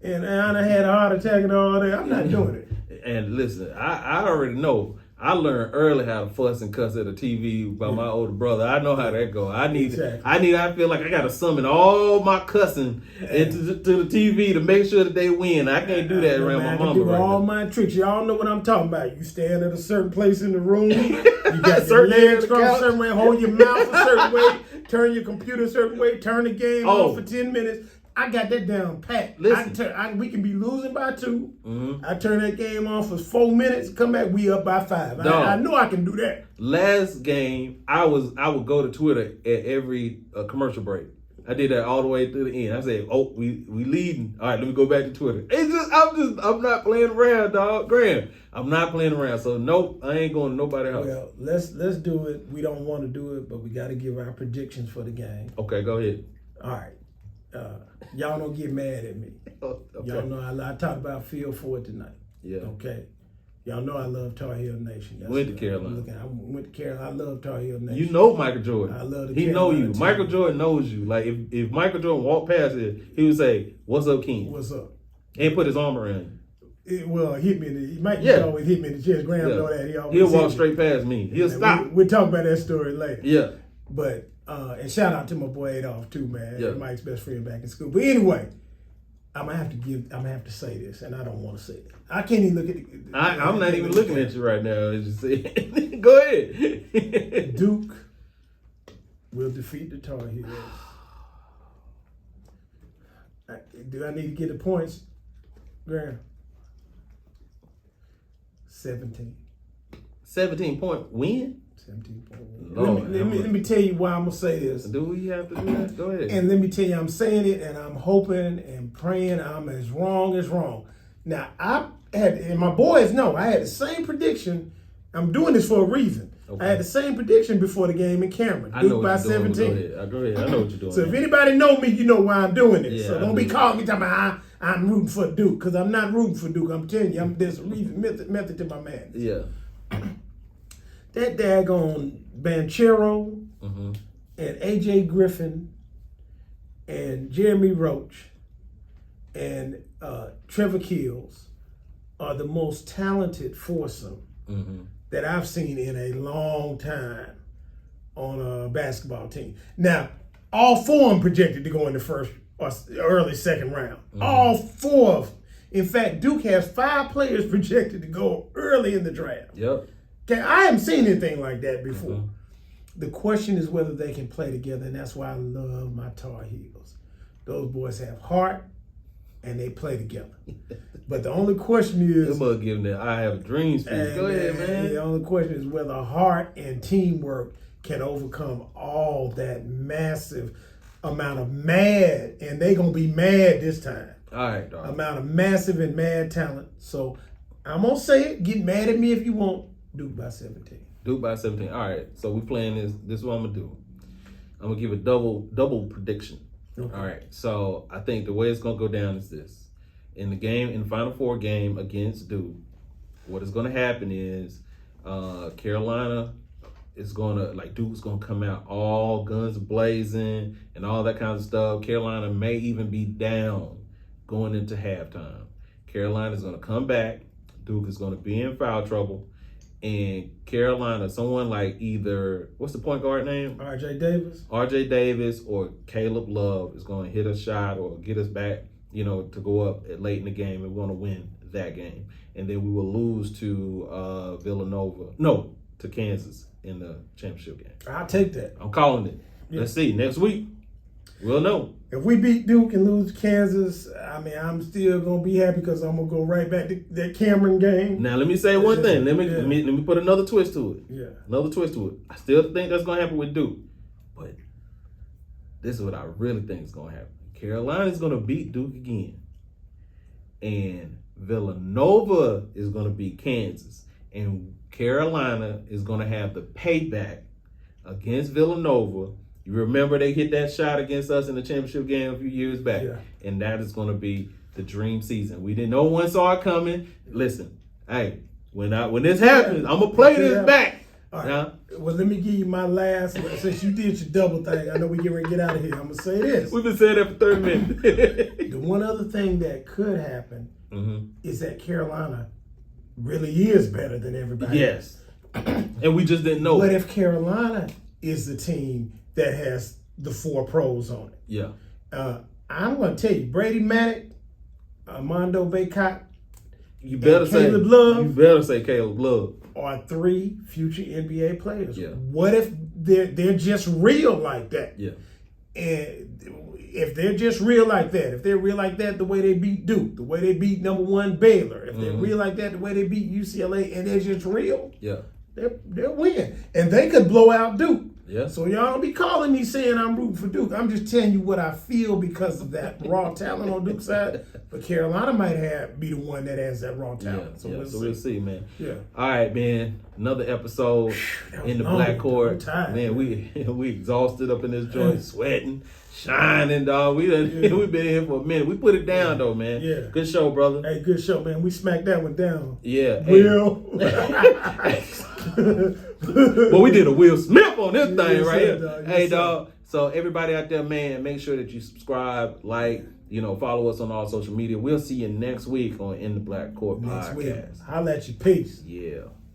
and I had a heart attack and all that. I'm not doing it. And listen, I already know. I learned early how to fuss and cuss at a TV by my older brother. I know how that go. I feel like I got to summon all my cussing to the TV to make sure that they win. I can't do that around my mama. I can do all my tricks. Y'all know what I'm talking about. You stand at a certain place in the room. You got your legs crossed a certain way. Hold your mouth a certain way. Turn your computer a certain way. Turn the game off for 10 minutes. I got that down pat. Listen. We can be losing by 2. Mm-hmm. I turn that game off for 4 minutes. Come back, we up by 5. I know I can do that. Last game, I would go to Twitter at every commercial break. I did that all the way through the end. I said, "Oh, we leading. All right, let me go back to Twitter." I'm not playing around, dog. Graham, I'm not playing around. So nope, I ain't going to nobody else. Well, let's do it. We don't want to do it, but we got to give our predictions for the game. Okay, go ahead. All right. Y'all don't get mad at me. Okay. Y'all know I talked about Feel For It tonight. Yeah. Okay. Y'all know I love Tar Heel Nation. That's Went to what Carolina. I went to Carolina. I love Tar Heel Nation. You know Michael Jordan. I love the He know Carolina you. team. Michael Jordan knows you. Like if Michael Jordan walked past it, he would say, "What's up, King?" What's up? And put his arm around you. Hit me in the. Mike Yeah. always hit me in the chest. Graham Yeah. know that. He always He'll hit walk me. straight past me. He'll And stop. We'll talk about that story later. Yeah. But and shout out to my boy Adolph too, man. Yeah. Mike's best friend back in school. But anyway, I'm gonna have to say this, and I don't want to say it. I can't even look at it. I'm not even looking at you right now. As you say, go ahead. Duke will defeat the Tar Heels. Do I need to get the points, Graham? 17. 17-point win. 17.1. Lord, Let me tell you why I'm gonna say this. Do we have to do that? Go ahead. And let me tell you, I'm saying it and I'm hoping and praying I'm as wrong as wrong. Now, and my boys know, I had the same prediction. I'm doing this for a reason. Okay. I had the same prediction before the game in Cameron. I know Duke by what you're doing. 17. Go ahead. I know what you're doing. So if anybody know me, you know why I'm doing this. Yeah, So don't be calling me talking about I'm rooting for Duke, because I'm not rooting for Duke. I'm telling you, there's a reason, method to my madness. Yeah. That daggone Banchero Mm-hmm. and AJ Griffin and Jeremy Roach and Trevor Keels are the most talented foursome Mm-hmm. that I've seen in a long time on a basketball team. Now, all four of them projected to go in the first or early second round. Mm-hmm. All four of them. In fact, Duke has 5 players projected to go early in the draft. Yep. Okay, I haven't seen anything like that before. Mm-hmm. The question is whether they can play together, and that's why I love my Tar Heels. Those boys have heart, and they play together. But the only question is, This mug giving that I have dreams speech. Go ahead, man. the only question is whether heart and teamwork can overcome all that massive amount of mad, and they gonna be mad this time. All right, dog. Amount of massive and mad talent. So I'm gonna say it. Get mad at me if you want. Duke by 17. Duke by 17. All right, so we playing this. This is what I'm gonna do. I'm gonna give a double prediction. Okay. All right, so I think the way it's gonna go down is this: in the Final Four game against Duke, what is gonna happen is Carolina is Duke's gonna come out all guns blazing and all that kind of stuff. Carolina may even be down going into halftime. Carolina's gonna come back. Duke is gonna be in foul trouble. And Carolina, someone like either, what's the point guard name? RJ Davis. RJ Davis or Caleb Love is going to hit a shot or get us back, to go up late in the game, and we're going to win that game. And then we will lose to to Kansas in the championship game. I'll take that. I'm calling it. Yeah. Let's see. Next week, we'll know. If we beat Duke and lose Kansas, I'm still gonna be happy because I'm gonna go right back to that Cameron game. Now, let me say one thing. Let Yeah. me put another twist to it. Yeah. Another twist to it. I still think that's going to happen with Duke. But this is what I really think is going to happen. Carolina's going to beat Duke again. And Villanova is going to beat Kansas. And Carolina is going to have the payback against Villanova. You remember they hit that shot against us in the championship game a few years back. Yeah. And that is going to be the dream season. No one saw it coming. Listen, hey, when this happens, I'm going to play this back. All right. Now, Well, let me give you my last. Since you did your double thing, I know we get ready to get out of here. I'm gonna say this. we've been saying that for 30 minutes. The one other thing that could happen Mm-hmm. is that Carolina really is better than everybody. Yes. And we just didn't know. What if Carolina is the team that has the 4 pros on it? Yeah. I'm going to tell you, Brady Manick, Armando Bacot, You better say Caleb Love. You better say Caleb Love. are 3 future NBA players. Yeah. What if they're just real like that? Yeah. And if they're just real like that, if they're real like that the way they beat Duke, the way they beat #1 Baylor, if they're real like that the way they beat UCLA, and they're just real, Yeah. they'll win. And they could blow out Duke. Yeah. So y'all don't be calling me saying I'm rooting for Duke. I'm just telling you what I feel because of that raw talent on Duke's side. But Carolina might be the one that has that raw talent. So we'll see, man. Yeah. All right, man. Another episode in the long. Black Court. I'm tired, man, we exhausted up in this joint, sweating, shining, dog. We've been in here for a minute. We put it down though, man. Yeah. Good show, brother. Hey, good show, man. We smacked that one down. Yeah. Will. Well, we did a Will Smith on this thing right here. Dog. Hey, dog. So everybody out there, man, make sure that you subscribe, like, follow us on all social media. We'll see you next week on In the Black Court Next week. podcast. Holla at you. Peace. Yeah.